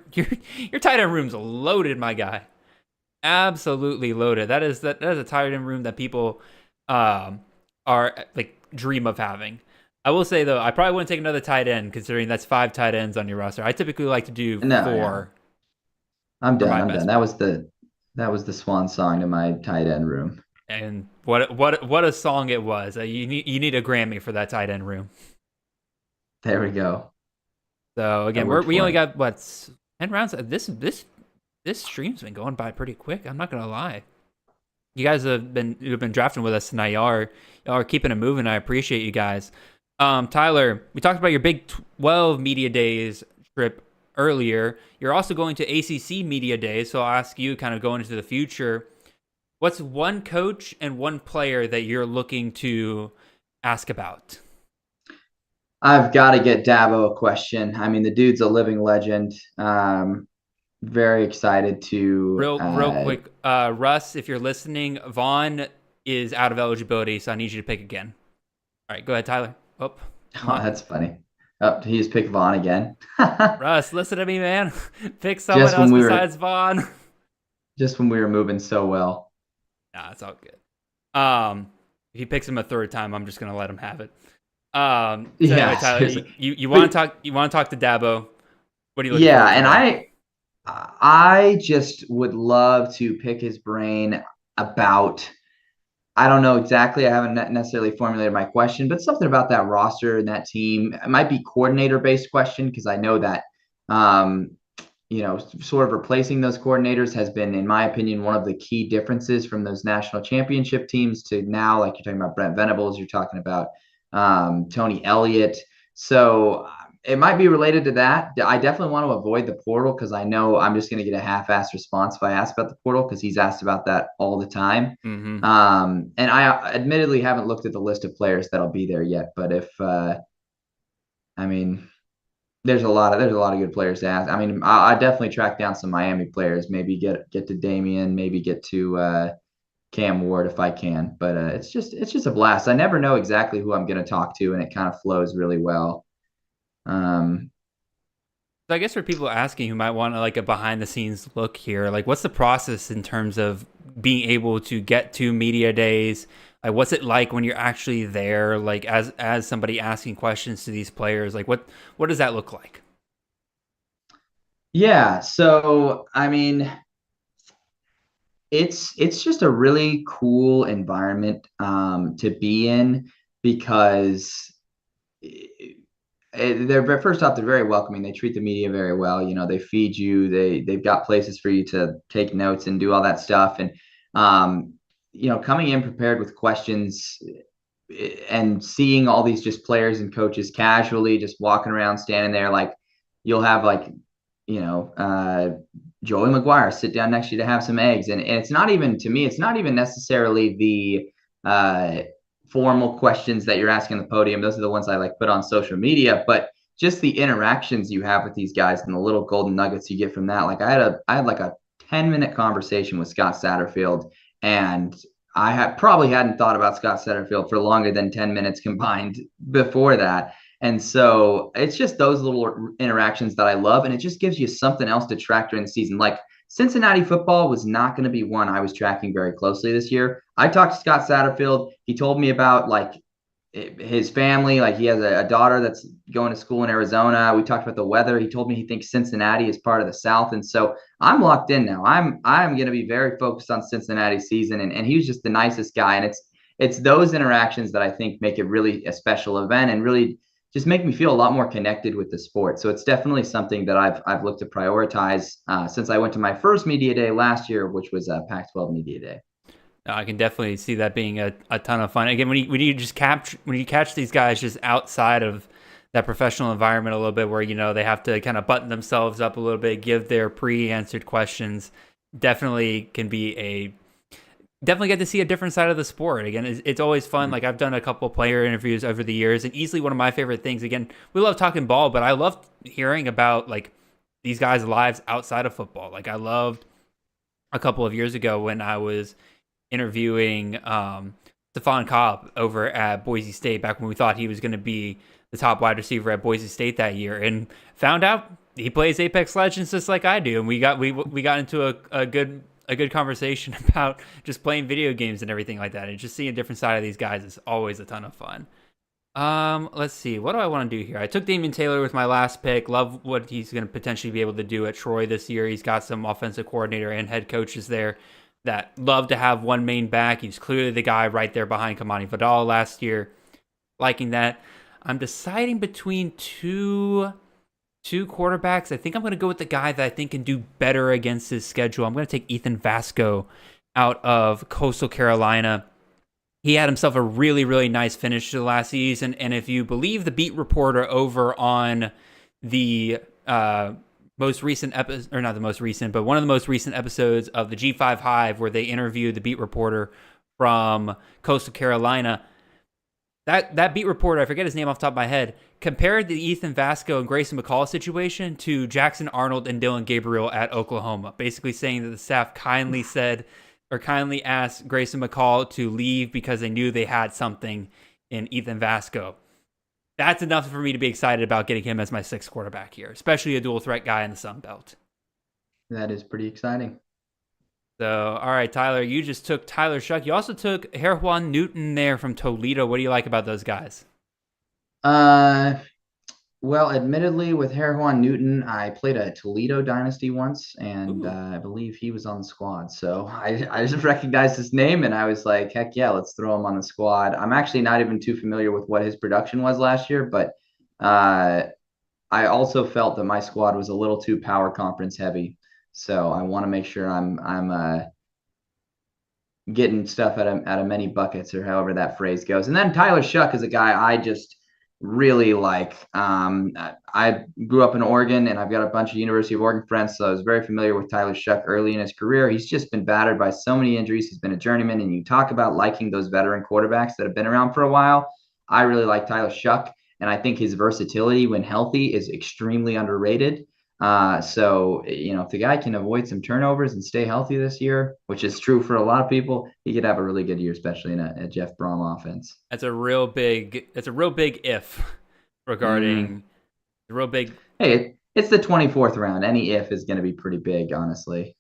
tight end room's loaded, my guy. Absolutely loaded. That is a tight end room that people are like dream of having. I will say though, I probably wouldn't take another tight end considering that's 5 tight ends on your roster. I typically like to do 4. Yeah. I'm done. That was the swan song to my tight end room. And what a song it was. You need a Grammy for that tight end room. There we go. So again, we only got 10 rounds. This stream's been going by pretty quick. I'm not gonna lie. You guys have been drafting with us tonight. Y'all are keeping it moving. I appreciate you guys. Tyler, we talked about your Big 12 Media Days trip earlier. You're also going to ACC Media Days, so I'll ask you, kind of going into the future, what's one coach and one player that you're looking to ask about? I've got to get Dabo a question. I mean, the dude's a living legend. Very excited to real quick, Russ, if you're listening, Vaughn is out of eligibility, so I need you to pick again. All right, go ahead, Tyler. Oh, that's funny. Oh, he just picked Vaughn again. Russ, listen to me, man. Pick someone else besides Vaughn. Just when we were moving so well. Nah, it's all good. If he picks him a third time, I'm just gonna let him have it. So yeah, anyway, Tyler, you want to talk? You want to talk to Dabo? What are you looking for? Yeah, and I just would love to pick his brain about. I don't know exactly. I haven't necessarily formulated my question, but something about that roster and that team. It might be coordinator-based question because I know that, sort of replacing those coordinators has been, in my opinion, one of the key differences from those national championship teams to now. Like you're talking about Brent Venables, you're talking about Tony Elliott. So it might be related to that. I definitely want to avoid the portal because I know I'm just going to get a half-assed response if I ask about the portal because he's asked about that all the time. Mm-hmm. And I admittedly haven't looked at the list of players that'll be there yet. But if, there's a lot of good players to ask. I mean, I definitely track down some Miami players. Maybe get to Damien. Maybe get to Cam Ward if I can. But it's just a blast. I never know exactly who I'm going to talk to, and it kind of flows really well. Um, So I guess for people asking who might want like a behind the scenes look here, like what's the process in terms of being able to get to media days? Like what's it like when you're actually there, like as somebody asking questions to these players? Like what does that look like? yeah. So I mean, it's just a really cool environment to be in because they're first off, they're very welcoming. They treat the media very well. They feed you. They've got places for you to take notes and do all that stuff. And coming in prepared with questions and seeing all these just players and coaches casually just walking around, standing there, like you'll have like Joey McGuire sit down next to you to have some eggs, and it's not even to me. It's not even necessarily the formal questions that you're asking on the podium. Those are the ones I like put on social media, but just the interactions you have with these guys and the little golden nuggets you get from that. Like I had like a 10-minute conversation with Scott Satterfield, and probably hadn't thought about Scott Satterfield for longer than 10 minutes combined before that. And so it's just those little interactions that I love, and it just gives you something else to track during the season. Like Cincinnati football was not going to be one I was tracking very closely this year. I talked to Scott Satterfield. He told me about like his family. Like he has a daughter that's going to school in Arizona. We talked about the weather. He told me he thinks Cincinnati is part of the South. And so I'm locked in now. I'm going to be very focused on Cincinnati season. And he was just the nicest guy. And it's those interactions that I think make it really a special event and really just make me feel a lot more connected with the sport. So it's definitely something that I've looked to prioritize since I went to my first media day last year, which was Pac-12 media day. I can definitely see that being a ton of fun. Again, when you catch these guys just outside of that professional environment a little bit, where they have to kind of button themselves up a little bit, give their pre-answered questions, definitely get to see a different side of the sport. Again, it's always fun. Like I've done a couple player interviews over the years, and easily one of my favorite things. Again, we love talking ball, but I love hearing about like these guys' lives outside of football. Like I loved a couple of years ago when I was interviewing Stephon Cobb over at Boise State back when we thought he was going to be the top wide receiver at Boise State that year, and found out he plays Apex Legends just like I do, and we got into a good conversation about just playing video games and everything like that, and just seeing a different side of these guys is always a ton of fun. Let's see. What do I want to do here? I took Damian Taylor with my last pick. Love what he's going to potentially be able to do at Troy this year. He's got some offensive coordinator and head coaches there that love to have one main back. He's clearly the guy right there behind Kamani Vidal last year. Liking that. I'm deciding between two quarterbacks. I think I'm going to go with the guy that I think can do better against his schedule. I'm going to take Ethan Vasco out of Coastal Carolina. He had himself a really, really nice finish to the last season. And if you believe the beat reporter over on the most recent episode, or not the most recent, but one of the most recent episodes of the G5 Hive, where they interviewed the beat reporter from Coastal Carolina, that beat reporter, I forget his name off the top of my head, compared the Ethan Vasco and Grayson McCall situation to Jackson Arnold and Dylan Gabriel at Oklahoma, basically saying that the staff kindly asked Grayson McCall to leave because they knew they had something in Ethan Vasco. That's enough for me to be excited about getting him as my sixth quarterback here, especially a dual threat guy in the Sun Belt. That is pretty exciting. So, all right, Tyler, you just took Tyler Shuck. You also took Herjuan Newton there from Toledo. What do you like about those guys? Well, admittedly, with Herjuan Newton, I played a Toledo Dynasty once, and I believe he was on the squad. So I just recognized his name, and I was like, heck yeah, let's throw him on the squad. I'm actually not even too familiar with what his production was last year, but I also felt that my squad was a little too power conference heavy. So I want to make sure I'm getting stuff out of many buckets, or however that phrase goes. And then Tyler Shuck is a guy I just really like. I grew up in Oregon, and I've got a bunch of University of Oregon friends, so I was very familiar with Tyler Shuck early in his career. He's just been battered by so many injuries. He's been a journeyman, and you talk about liking those veteran quarterbacks that have been around for a while. I really like Tyler Shuck. And I think his versatility when healthy is extremely underrated. So, if the guy can avoid some turnovers and stay healthy this year, which is true for a lot of people, he could have a really good year, especially in a Jeff Brom offense. That's a real big if regarding the real big. Hey, it's the 24th round. Any if is going to be pretty big, honestly.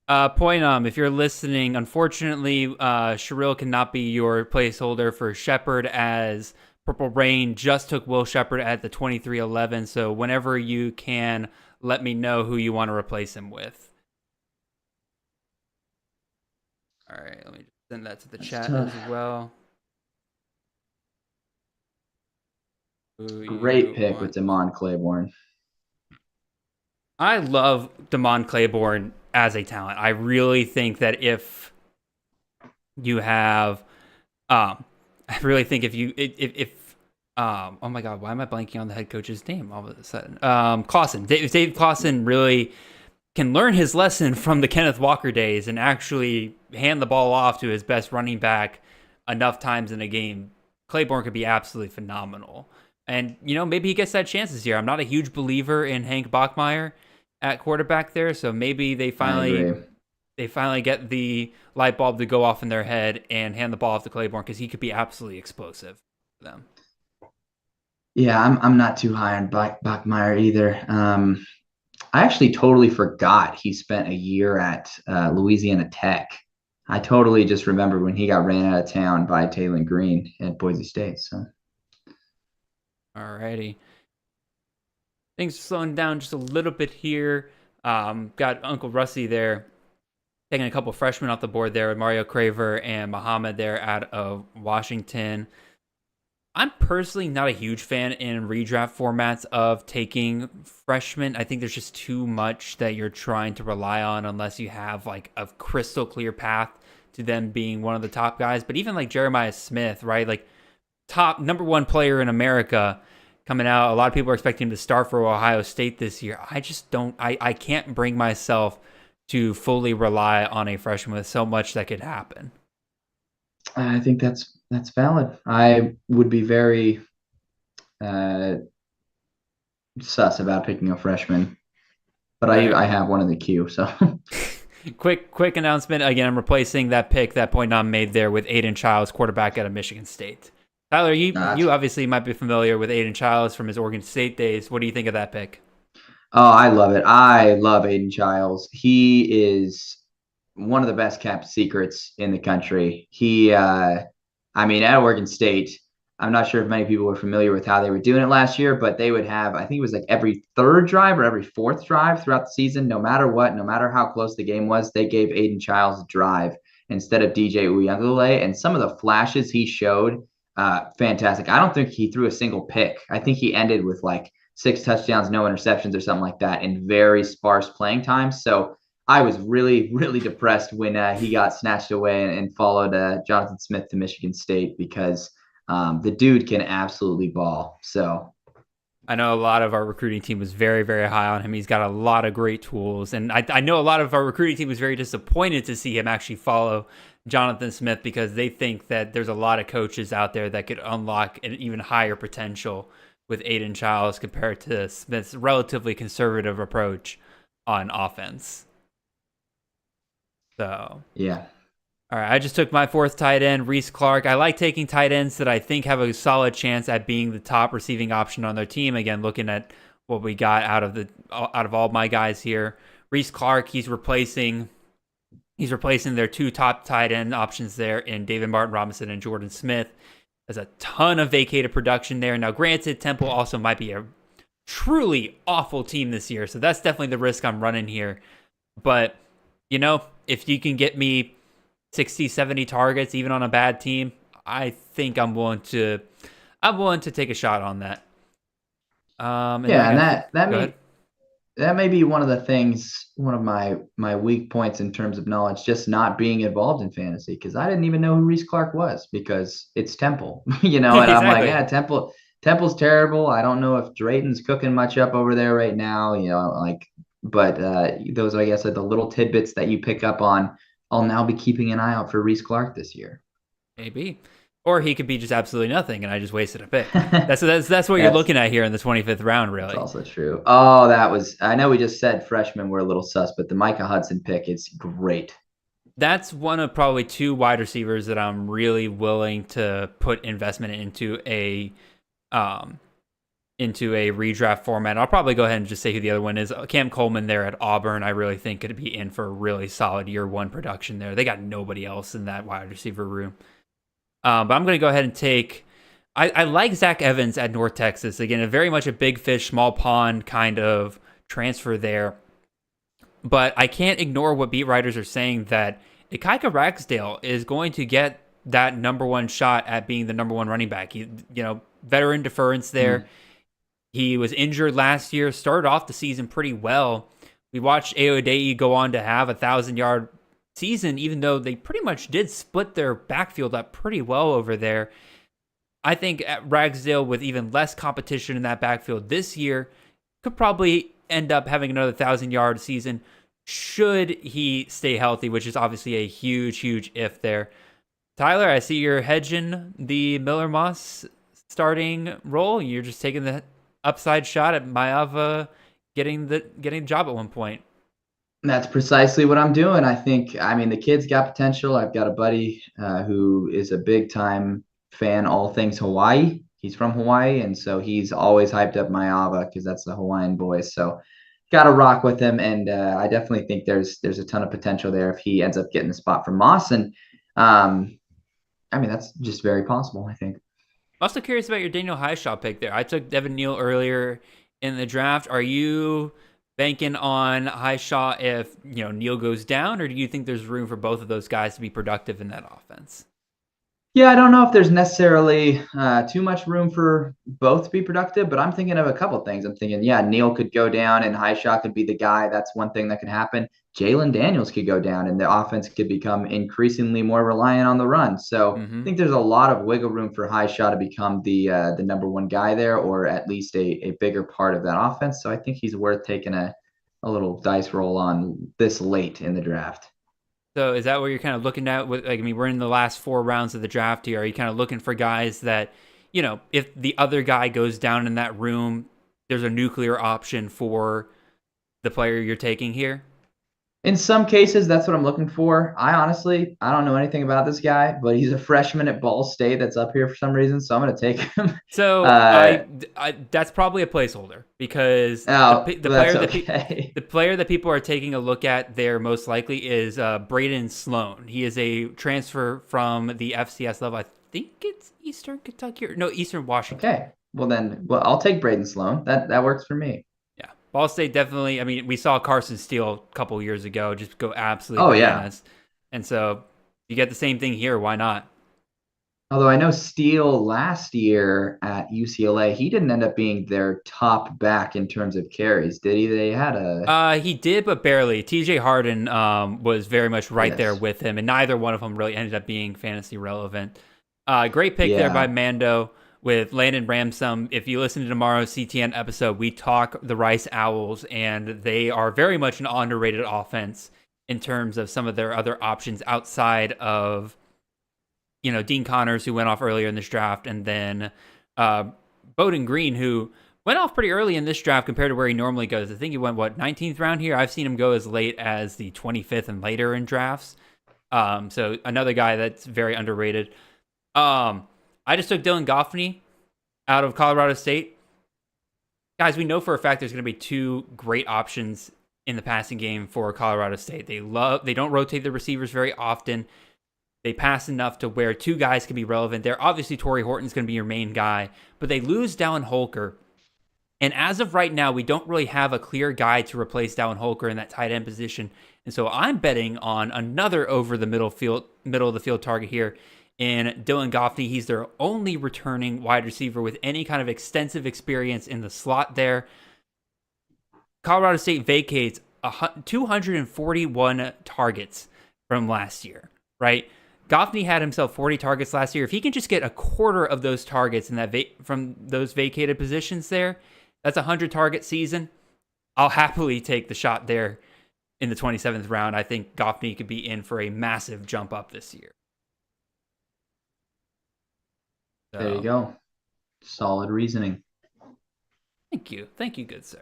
If you're listening, unfortunately, Sherrill cannot be your placeholder for Shepard, as Purple Rain just took Will Shepard at the 23-11. So whenever you can, let me know who you want to replace him with. All right, let me just send that to the chat as well. Great pick with Damon Claiborne. I love Damon Claiborne as a talent. I really think that if you have, I really think if oh my God, why am I blanking on the head coach's name all of a sudden? Clausen. Dave Clausen really can learn his lesson from the Kenneth Walker days and actually hand the ball off to his best running back enough times in a game. Claiborne could be absolutely phenomenal. And, maybe he gets that chance this year. I'm not a huge believer in Hank Bachmeier at quarterback there, so maybe they finally get the light bulb to go off in their head and hand the ball off to Claiborne, because he could be absolutely explosive for them. Yeah, I'm not too high on Bachmeier either. I actually totally forgot he spent a year at Louisiana Tech. I totally just remembered when he got ran out of town by Taylor Green at Boise State. So, alrighty, things are slowing down just a little bit here. Got Uncle Rusty there, taking a couple freshmen off the board there with Mario Craver and Muhammad there out of Washington. I'm personally not a huge fan in redraft formats of taking freshmen. I think there's just too much that you're trying to rely on unless you have like a crystal clear path to them being one of the top guys. But even like Jeremiah Smith, right? Like top number one player in America coming out. A lot of people are expecting him to start for Ohio State this year. I just don't, I can't bring myself to fully rely on a freshman with so much that could happen. I think that's valid. I would be very sus about picking a freshman, but I have one in the queue. So, quick announcement. Again, I'm replacing that pick that Point Nom made there with Aiden Childs, quarterback out of Michigan State. Tyler, you obviously might be familiar with Aiden Childs from his Oregon State days. What do you think of that pick? Oh, I love it. I love Aiden Childs. He is one of the best kept secrets in the country. At Oregon State, I'm not sure if many people were familiar with how they were doing it last year, but they would have, I think it was like every third drive or every fourth drive throughout the season, no matter what, no matter how close the game was, they gave Aiden Childs a drive instead of DJ Uyunglele. And some of the flashes he showed, fantastic. I don't think he threw a single pick. I think he ended with like 6 touchdowns, no interceptions or something like that in very sparse playing time. So I was really, really depressed when he got snatched away and followed Jonathan Smith to Michigan State, because the dude can absolutely ball. So I know a lot of our recruiting team was very, very high on him. He's got a lot of great tools. And I know a lot of our recruiting team was very disappointed to see him actually follow Jonathan Smith, because they think that there's a lot of coaches out there that could unlock an even higher potential with Aiden Childs compared to Smith's relatively conservative approach on offense. So, yeah. All right, I just took my 4th tight end, Reese Clark. I like taking tight ends that I think have a solid chance at being the top receiving option on their team. Again, looking at what we got out of all my guys here, Reese Clark, he's replacing their 2 top tight end options there in David Martin Robinson and Jordan Smith. There's a ton of vacated production there. Now, granted, Temple also might be a truly awful team this year, so that's definitely the risk I'm running here. But if you can get me 60, 70 targets, even on a bad team, I think I'm willing to take a shot on that. That may be one of the things, one of my weak points in terms of knowledge, just not being involved in fantasy, because I didn't even know who Reese Clark was, because it's Temple, and Exactly. I'm like, yeah, Temple's terrible. I don't know if Drayton's cooking much up over there right now, but those, I guess, are the little tidbits that you pick up on. I'll now be keeping an eye out for Reese Clark this year. Maybe. Or he could be just absolutely nothing, and I just wasted a pick. That's what you're looking at here in the 25th round, really. That's also true. Oh, I know we just said freshmen were a little sus, but the Micah Hudson pick is great. That's one of probably two wide receivers that I'm really willing to put investment into a redraft format. I'll probably go ahead and just say who the other one is. Cam Coleman there at Auburn, I really think could be in for a really solid year one production there. They got nobody else in that wide receiver room. But I'm going to go ahead and take... I like Zach Evans at North Texas. Again, very much a big fish, small pond kind of transfer there. But I can't ignore what beat writers are saying that Ikaika Ragsdale is going to get that number one shot at being the number one running back. Veteran deference there. He was injured last year, started off the season pretty well. We watched Ayodeyi go on to have a 1,000-yard season, even though they pretty much did split their backfield up pretty well over there. I think at Ragsdale, with even less competition in that backfield this year, could probably end up having another 1,000-yard season should he stay healthy, which is obviously a huge, huge if there. Tyler, I see you're hedging the Miller Moss starting role. You're just taking the upside shot at Maeva getting the job at one point. That's precisely what I'm doing. The kid's got potential. I've got a buddy who is a big time fan, all things Hawaii. He's from Hawaii, and so he's always hyped up Maeva because that's the Hawaiian boys. So got to rock with him, and I definitely think there's a ton of potential there if he ends up getting the spot from Moss. And that's just very possible, I think. Also curious about your Daniel Highshaw pick there. I took Devin Neal earlier in the draft. Are you banking on Highshaw if Neal goes down, or do you think there's room for both of those guys to be productive in that offense? Yeah, I don't know if there's necessarily too much room for both to be productive, but I'm thinking of a couple things. I'm thinking, Neal could go down and Highshaw could be the guy. That's one thing that could happen. Jalen Daniels could go down and the offense could become increasingly more reliant on the run. So I think there's a lot of wiggle room for Highshaw to become the number one guy there, or at least a bigger part of that offense. So I think he's worth taking a little dice roll on this late in the draft. So is that what you're kind of looking at? We're in the last 4 rounds of the draft here. Are you kind of looking for guys that, if the other guy goes down in that room, there's a nuclear option for the player you're taking here? In some cases, that's what I'm looking for. I don't know anything about this guy, but he's a freshman at Ball State that's up here for some reason, so I'm going to take him. So that's probably a placeholder because the player that people are taking a look at there most likely is Braden Sloan. He is a transfer from the FCS level. I think it's Eastern Kentucky Eastern Washington. Okay, well I'll take Braden Sloan. That works for me. Ball State definitely, we saw Carson Steele a couple years ago just go absolutely bananas. And so you get the same thing here. Why not? Although I know Steele last year at UCLA, he didn't end up being their top back in terms of carries, did he? They had he did, but barely. TJ Harden was very much right there with him, and neither one of them really ended up being fantasy relevant. Great pick there by Mando. With Landon Ramsum. If you listen to tomorrow's CTN episode, we talk the Rice Owls, and they are very much an underrated offense in terms of some of their other options outside of, Dean Connors, who went off earlier in this draft, and then Bowden Green, who went off pretty early in this draft compared to where he normally goes. I think he went, 19th round here? I've seen him go as late as the 25th and later in drafts. So another guy that's very underrated. I just took Dylan Goffney out of Colorado State. Guys, we know for a fact there's going to be 2 great options in the passing game for Colorado State. They don't rotate the receivers very often. They pass enough to where 2 guys can be relevant there. Obviously, Torrey Horton's going to be your main guy, but they lose Dallin Holker. And as of right now, we don't really have a clear guy to replace Dallin Holker in that tight end position. And so I'm betting on another over the middle of the field target here in Dylan Goffney. He's their only returning wide receiver with any kind of extensive experience in the slot there. Colorado State vacates 241 targets from last year, right? Goffney had himself 40 targets last year. If he can just get a quarter of those targets in that from those vacated positions there, that's a 100-target season. I'll happily take the shot there in the 27th round. I think Goffney could be in for a massive jump up this year. There you So, go. Solid reasoning. thank you, good sir.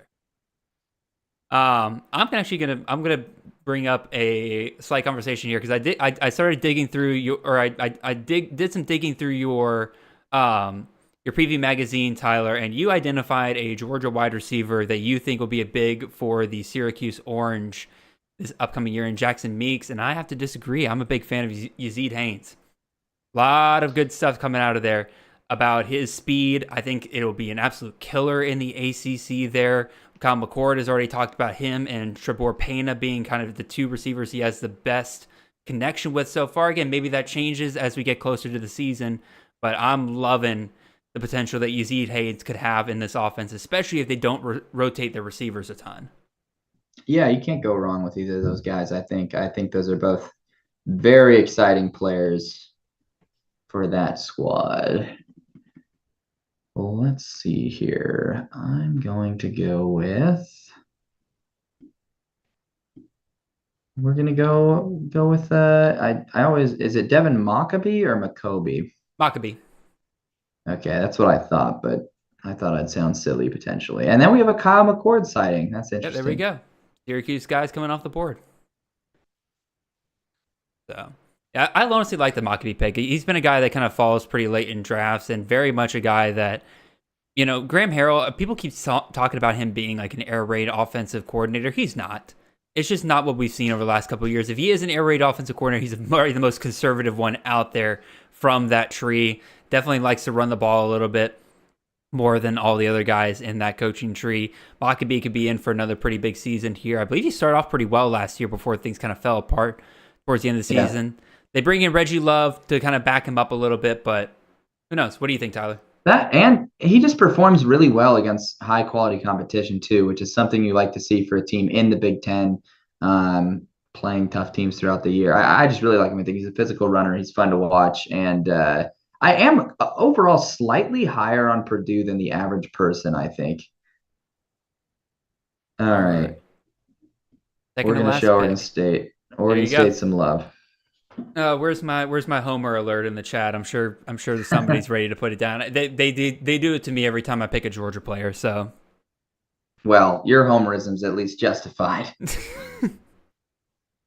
I'm gonna bring up a slight conversation here because I started digging through did some digging through your preview magazine, Tyler, and you identified a Georgia wide receiver that you think will be a big for the Syracuse Orange this upcoming year in Jackson Meeks, and I have to disagree. I'm a big fan of Yazid Haynes. A lot of good stuff coming out of there about his speed. I think it'll be an absolute killer in the ACC there. Kyle McCord has already talked about him and Trebor Pena being kind of the two receivers he has the best connection with so far. Again, maybe that changes as we get closer to the season, but I'm loving the potential that Yazid Haynes could have in this offense, especially if they don't rotate their receivers a ton. Yeah, you can't go wrong with either of those guys. I think those are both very exciting players for that squad. Well, let's see here. I'm going to go with. We're gonna go with I always, is it Devin Mockabee or Maccabee? Mockabee. Okay, that's what I thought, but I thought I'd sound silly potentially. And then we have a Kyle McCord sighting. That's interesting. Yeah, there we go. Syracuse guys coming off the board. So, yeah, I honestly like the Mockabee pick. He's been a guy that kind of falls pretty late in drafts and very much a guy that, Graham Harrell, people keep talking about him being like an air raid offensive coordinator. He's not. It's just not what we've seen over the last couple of years. If he is an air raid offensive coordinator, he's probably the most conservative one out there from that tree. Definitely likes to run the ball a little bit more than all the other guys in that coaching tree. Mockabee could be in for another pretty big season here. I believe he started off pretty well last year before things kind of fell apart towards the end of the season. They bring in Reggie Love to kind of back him up a little bit, but who knows? What do you think, Tyler? That, and he just performs really well against high quality competition too, which is something you like to see for a team in the Big Ten, playing tough teams throughout the year. I just really like him. I think he's a physical runner. He's fun to watch, and I am overall slightly higher on Purdue than the average person, I think. All right. We're going to show Oregon State. Oregon State some love. Where's my homer alert in the chat? I'm sure somebody's ready to put it down. They do it to me every time I pick a Georgia player. So, well, your homerism's at least justified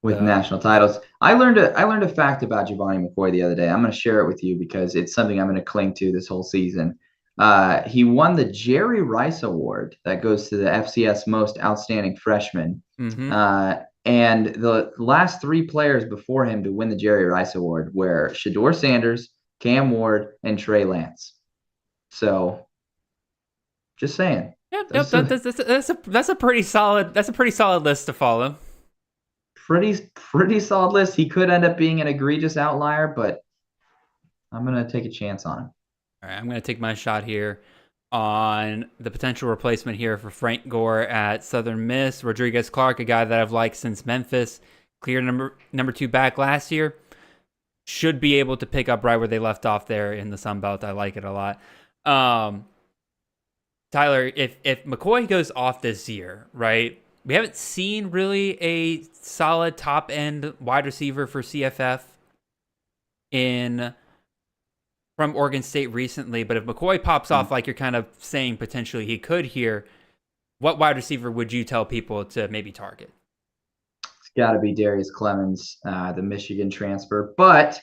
with national titles. I learned a fact about Giovanni McCoy the other day. I'm going to share it with you because it's something I'm going to cling to this whole season. He won the Jerry Rice Award that goes to the FCS Most Outstanding Freshman. Mm-hmm. And the last three players before him to win the Jerry Rice Award were Shedeur Sanders, Cam Ward, and Trey Lance. So, just saying. Yep, that's a pretty solid list to follow. Pretty solid list. He could end up being an egregious outlier, but I'm gonna take a chance on him. All right, I'm gonna take my shot here on the potential replacement here for Frank Gore at Southern Miss. Rodriguez Clark, a guy that I've liked since Memphis, clear number 2 back last year, should be able to pick up right where they left off there in the Sun Belt. I like it a lot. Tyler, if McCoy goes off this year, right? We haven't seen really a solid top end wide receiver for CFF from Oregon State recently, but if McCoy pops off like you're kind of saying potentially he could here, what wide receiver would you tell people to maybe target? It's got to be Darius Clemens, the Michigan transfer. But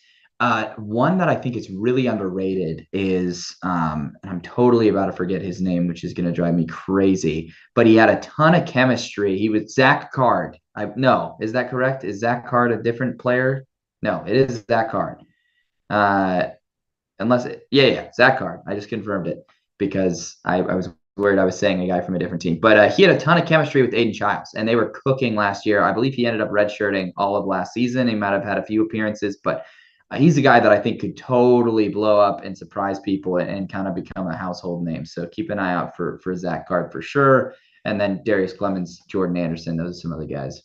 one that I think is really underrated is, and I'm totally about to forget his name, which is going to drive me crazy, but he had a ton of chemistry. He was Zach Card. No, is that correct? Is Zach Card a different player? No, it is Zach Card. Zach Card. I just confirmed it because I was worried I was saying a guy from a different team. But he had a ton of chemistry with Aiden Childs, and they were cooking last year. I believe he ended up redshirting all of last season. He might have had a few appearances, but he's a guy that I think could totally blow up and surprise people and kind of become a household name. So keep an eye out for Zach Card for sure. And then Darius Clemens, Jordan Anderson, those are some other guys.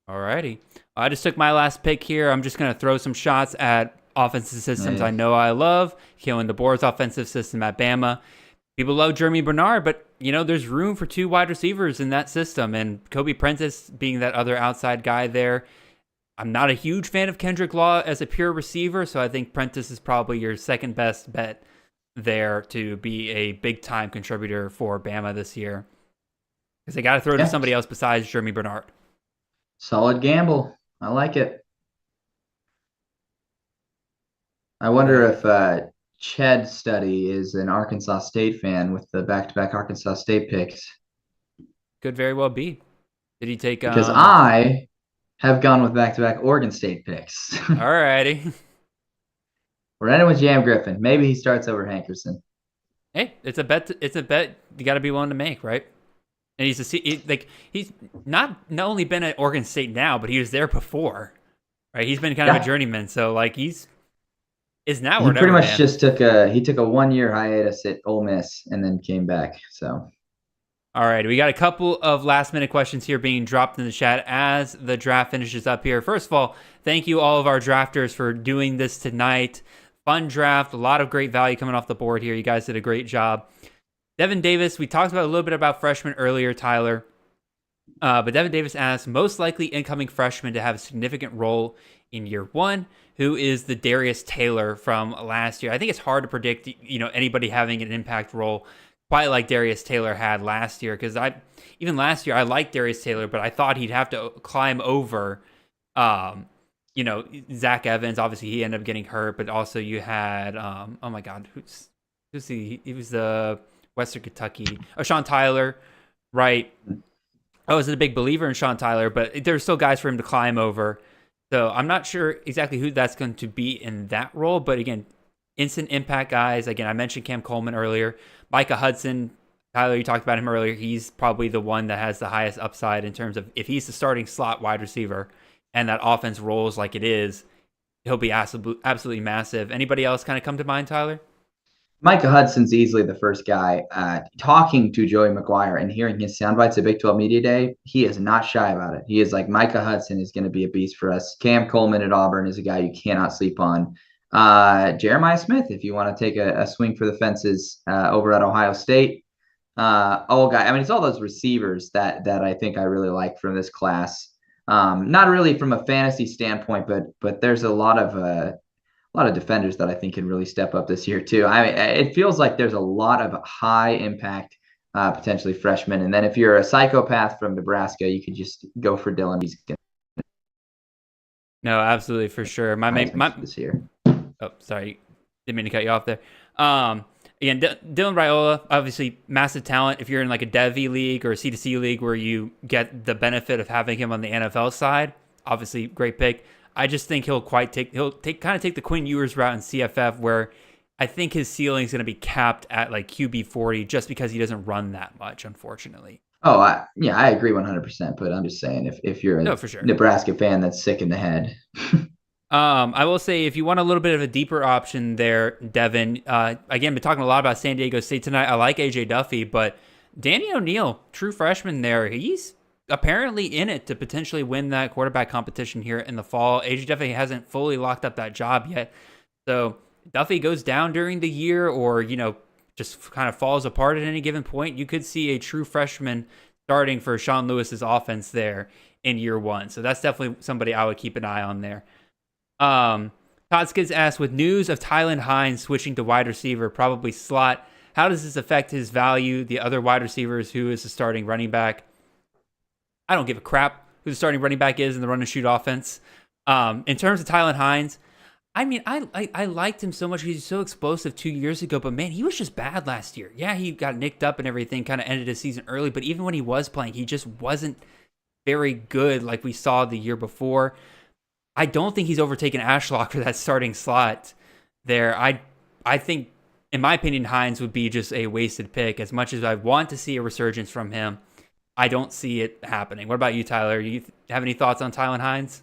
All righty. I just took my last pick here. I'm just going to throw some shots at offensive systems I know I love. Keelan DeBoer's offensive system at Bama. People love Jeremy Bernard, but, there's room for 2 wide receivers in that system. And Kobe Prentice being that other outside guy there. I'm not a huge fan of Kendrick Law as a pure receiver, so I think Prentice is probably your second best bet there to be a big-time contributor for Bama this year. Because they got to throw to somebody else besides Jeremy Bernard. Solid gamble. I like it. I wonder if Ched Study is an Arkansas State fan with the back-to-back Arkansas State picks. Could very well be. Did he take... Because I have gone with back-to-back Oregon State picks. All righty. We're ending with Jam Griffin. Maybe he starts over Hankerson. Hey, it's a bet. It's a bet you got to be willing to make, right? And he's not only been at Oregon State now, but he was there before, right? He's been kind of a journeyman, so like is now. He pretty much just took a 1-year hiatus at Ole Miss and then came back. So, all right, we got a couple of last-minute questions here being dropped in the chat as the draft finishes up here. First of all, thank you all of our drafters for doing this tonight. Fun draft, a lot of great value coming off the board here. You guys did a great job. Devin Davis, we talked about a little bit about freshmen earlier, Tyler. But Devin Davis asks, most likely incoming freshman to have a significant role in year one, who is the Darius Taylor from last year. I think it's hard to predict, anybody having an impact role quite like Darius Taylor had last year. Because even last year, I liked Darius Taylor, but I thought he'd have to climb over Zach Evans. Obviously, he ended up getting hurt, but also you had, oh my God, who's he? He was the Western Kentucky. Oh, Sean Tyler, right? I wasn't a big believer in Sean Tyler, but there's still guys for him to climb over. So I'm not sure exactly who that's going to be in that role. But again, instant impact guys. Again, I mentioned Cam Coleman earlier. Micah Hudson, Tyler, you talked about him earlier. He's probably the one that has the highest upside in terms of if he's the starting slot wide receiver and that offense rolls like it is, he'll be absolutely massive. Anybody else kind of come to mind, Tyler? Micah Hudson's easily the first guy. Talking to Joey McGuire and hearing his sound bites at Big 12 Media Day, he is not shy about it. He is like, Micah Hudson is going to be a beast for us. Cam Coleman at Auburn is a guy you cannot sleep on. Jeremiah Smith, if you want to take a swing for the fences over at Ohio State. It's all those receivers that I think I really like from this class. Not really from a fantasy standpoint, but there's a lot of defenders that I think can really step up this year too. It feels like there's a lot of high impact, potentially freshmen. And then if you're a psychopath from Nebraska, you could just go for Dylan. No, absolutely, for sure. This year. Oh, sorry, didn't mean to cut you off there. Again, Dylan Raiola, obviously massive talent. If you're in like a Devy league or a C2C league where you get the benefit of having him on the NFL side, obviously great pick. I just think he'll take the Quinn Ewers route in CFF, where I think his ceiling is going to be capped at like QB 40 just because he doesn't run that much, unfortunately. Oh, I agree 100%. But I'm just saying, if you're a Nebraska fan that's sick in the head. I will say, if you want a little bit of a deeper option there, Devin, again, been talking a lot about San Diego State tonight. I like AJ Duffy, but Danny O'Neal, true freshman there, he's apparently in it to potentially win that quarterback competition here in the fall. AJ Duffy hasn't fully locked up that job yet. So Duffy goes down during the year or, just kind of falls apart at any given point, you could see a true freshman starting for Sean Lewis's offense there in year one. So that's definitely somebody I would keep an eye on there. Todd Skids asked, with news of Tylan Hines switching to wide receiver, probably slot, how does this affect his value? The other wide receivers, who is the starting running back? I don't give a crap who the starting running back is in the run and shoot offense. In terms of Tylan Hines, I liked him so much. He was so explosive 2 years ago, but man, he was just bad last year. Yeah, he got nicked up and everything, kind of ended his season early, but even when he was playing, he just wasn't very good like we saw the year before. I don't think he's overtaken Ashlock for that starting slot there. I think, in my opinion, Hines would be just a wasted pick. As much as I want to see a resurgence from him, I don't see it happening. What about you, Tyler? You have any thoughts on Tylan Hines?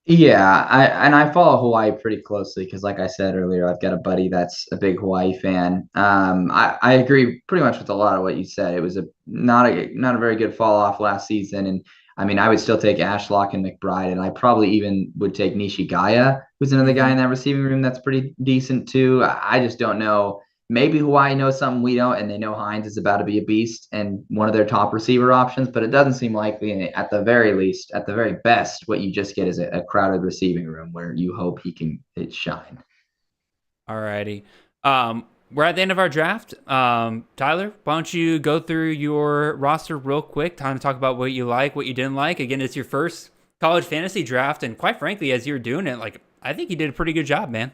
Yeah, I follow Hawaii pretty closely because, like I said earlier, I've got a buddy that's a big Hawaii fan. I agree pretty much with a lot of what you said. It was not a very good fall off last season, and I would still take Ashlock and McBride, and I probably even would take Nishi Gaya, who's another guy in that receiving room that's pretty decent too. I just don't know. Maybe Hawaii knows something we don't, and they know Hines is about to be a beast and one of their top receiver options, but it doesn't seem likely. And at the very least, at the very best, what you just get is a crowded receiving room where you hope he can shine. All righty. we're at the end of our draft. Tyler, why don't you go through your roster real quick? Time to talk about what you like, what you didn't like. Again, it's your first college fantasy draft, and quite frankly, as you're doing it, like I think you did a pretty good job, man.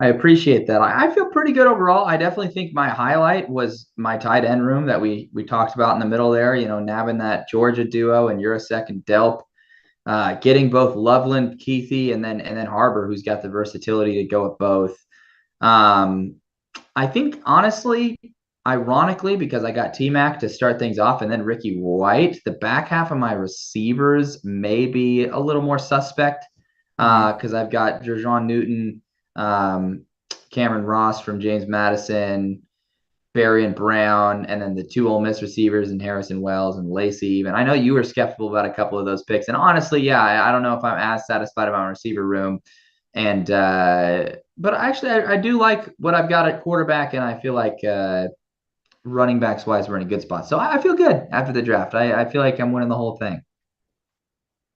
I appreciate that. I feel pretty good overall. I definitely think my highlight was my tight end room that we talked about in the middle there. Nabbing that Georgia duo and Urasek and Delp, getting both Loveland, Keithy, and then Harbor, who's got the versatility to go at both. I think honestly, ironically, because I got T-Mac to start things off and then Ricky White, the back half of my receivers may be a little more suspect because I've got Jerjon Newton, Cameron Ross from James Madison, Barry and Brown, and then the two Ole Miss receivers and Harrison Wells and Lacey even. I know you were skeptical about a couple of those picks. And honestly, yeah, I don't know if I'm as satisfied about my receiver room. And but actually, I do like what I've got at quarterback, and I feel like running backs wise, we're in a good spot. So I feel good after the draft. I feel like I'm winning the whole thing.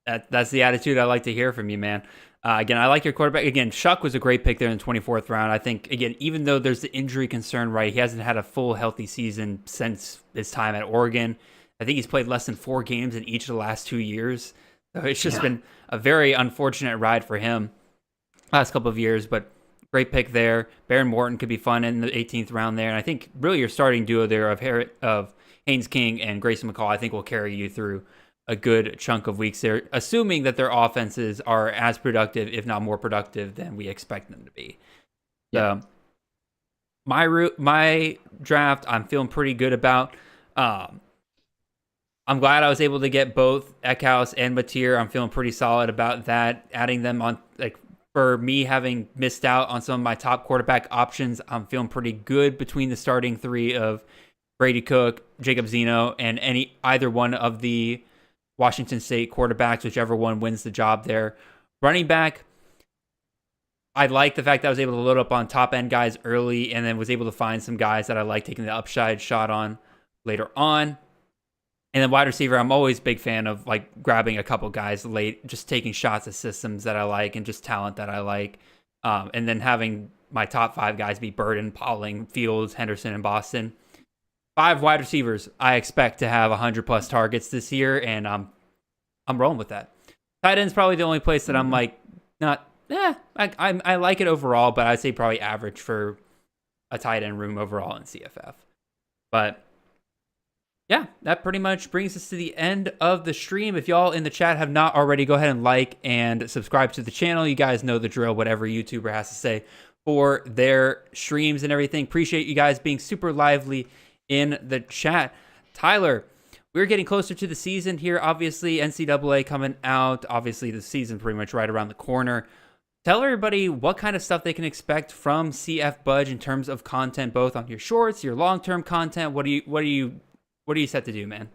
That's the attitude I like to hear from you, man. Again, I like your quarterback. Again, Shuck was a great pick there in the 24th round. I think, again, even though there's the injury concern, right, he hasn't had a full healthy season since his time at Oregon. I think he's played less than 4 games in each of the last 2 years. So it's just been a very unfortunate ride for him last couple of years, but great pick there. Baron Morton could be fun in the 18th round there. And I think really your starting duo there of Haynes King and Grayson McCall, I think will carry you through a good chunk of weeks there, assuming that their offenses are as productive, if not more productive, than we expect them to be. Yeah. My draft, I'm feeling pretty good about. I'm glad I was able to get both Eckhouse and Mateer. I'm feeling pretty solid about that. Adding them on, like, for me having missed out on some of my top quarterback options, I'm feeling pretty good between the starting 3 of Brady Cook, Jacob Zeno, and either one of the Washington State quarterbacks, whichever one wins the job there. Running back, I like the fact that I was able to load up on top end guys early and then was able to find some guys that I like taking the upside shot on later on. And then wide receiver, I'm always a big fan of like grabbing a couple guys late, just taking shots at systems that I like and just talent that I like. And then having my top 5 guys be Burton, Pauling, Fields, Henderson, and Boston. 5 wide receivers I expect to have 100+ targets this year, and I'm rolling with that. Tight end's probably the only place that I'm like, I like it overall, but I'd say probably average for a tight end room overall in CFF. But yeah, that pretty much brings us to the end of the stream. If y'all in the chat have not already, go ahead and like and subscribe to the channel. You guys know the drill, whatever YouTuber has to say for their streams and everything. Appreciate you guys being super lively in the chat. Tyler, we're getting closer to the season here. Obviously, NCAA coming out. Obviously, the season pretty much right around the corner. Tell everybody what kind of stuff they can expect from CFBudge in terms of content, both on your shorts, your long-term content. What are you set to do, man?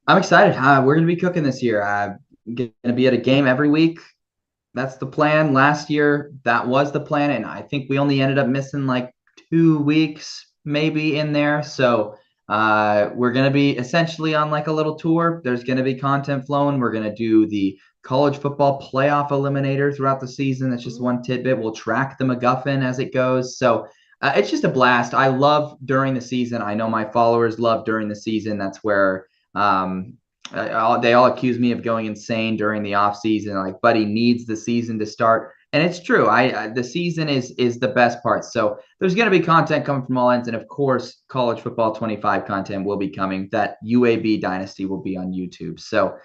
I'm excited. We're going to be cooking this year. Going to be at a game every week. That's the plan. Last year, that was the plan, and I think we only ended up missing like 2 weeks maybe in there. So we're going to be essentially on like a little tour. There's going to be content flowing. We're going to do the college football playoff eliminator throughout the season. That's just one tidbit. We'll track the McGuffin as it goes. So it's just a blast. I love during the season. I know my followers love during the season. That's where they all accuse me of going insane during the off season. Like, buddy needs the season to start. And it's true. The season is the best part. So there's going to be content coming from all ends. And of course, college football 25 content will be coming. That UAB Dynasty will be on YouTube. So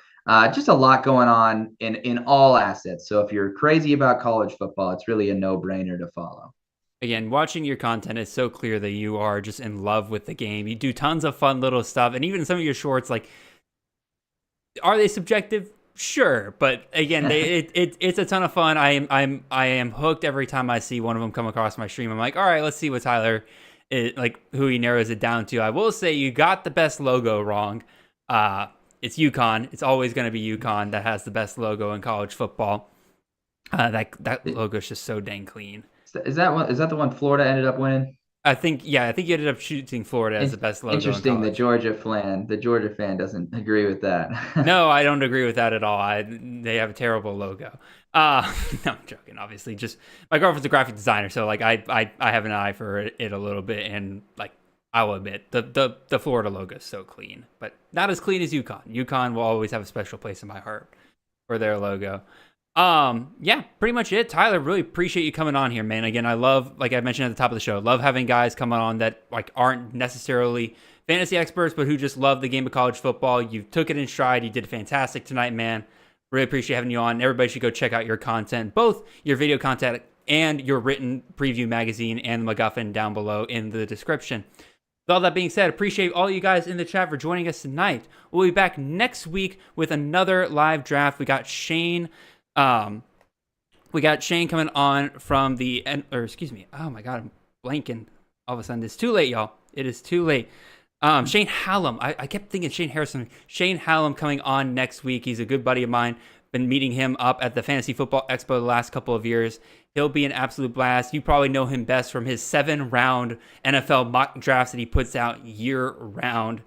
just a lot going on in all assets. So if you're crazy about college football, it's really a no-brainer to follow. Again, watching your content is so clear that you are just in love with the game. You do tons of fun little stuff. And even some of your shorts, like, are they subjective? Sure, but again, it's a ton of fun. I am hooked every time I see one of them come across my stream. I'm like, all right, let's see what Tyler who he narrows it down to. I will say you got the best logo wrong. It's UConn. It's always going to be UConn that has the best logo in college football. That logo is just so dang clean. Is that the one Florida ended up winning? I think you ended up choosing Florida as the best logo in Interesting. college. The Georgia fan doesn't agree with that. No, I don't agree with that at all. They have a terrible logo. No, I'm joking. Obviously, just my girlfriend's a graphic designer, so like I have an eye for it a little bit, and like I will admit the Florida logo is so clean, but not as clean as UConn. UConn will always have a special place in my heart for their logo. Yeah, pretty much it. Tyler, really appreciate you coming on here, man. Again, I love, like I mentioned at the top of the show, love having guys coming on that like aren't necessarily fantasy experts, but who just love the game of college football. You took it in stride. You did fantastic tonight, man. Really appreciate having you on. Everybody should go check out your content, both your video content and your written preview magazine and the McGuffin down below in the description. With all that being said, appreciate all you guys in the chat for joining us tonight. We'll be back next week with another live draft. We got Shane coming on from oh my God, I'm blanking all of a sudden. It's too late, y'all. It is too late. Shane Hallam. I kept thinking Shane Harrison. Shane Hallam coming on next week. He's a good buddy of mine. Been meeting him up at the Fantasy Football Expo the last couple of years. He'll be an absolute blast. You probably know him best from his 7-round NFL mock drafts that he puts out year round.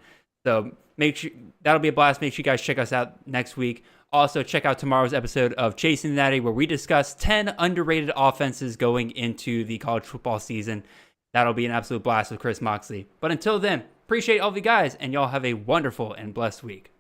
So make sure that'll be a blast. Make sure you guys check us out next week. Also, check out tomorrow's episode of Chasing the Natty, where we discuss 10 underrated offenses going into the college football season. That'll be an absolute blast with Chris Moxley. But until then, appreciate all of you guys, and y'all have a wonderful and blessed week.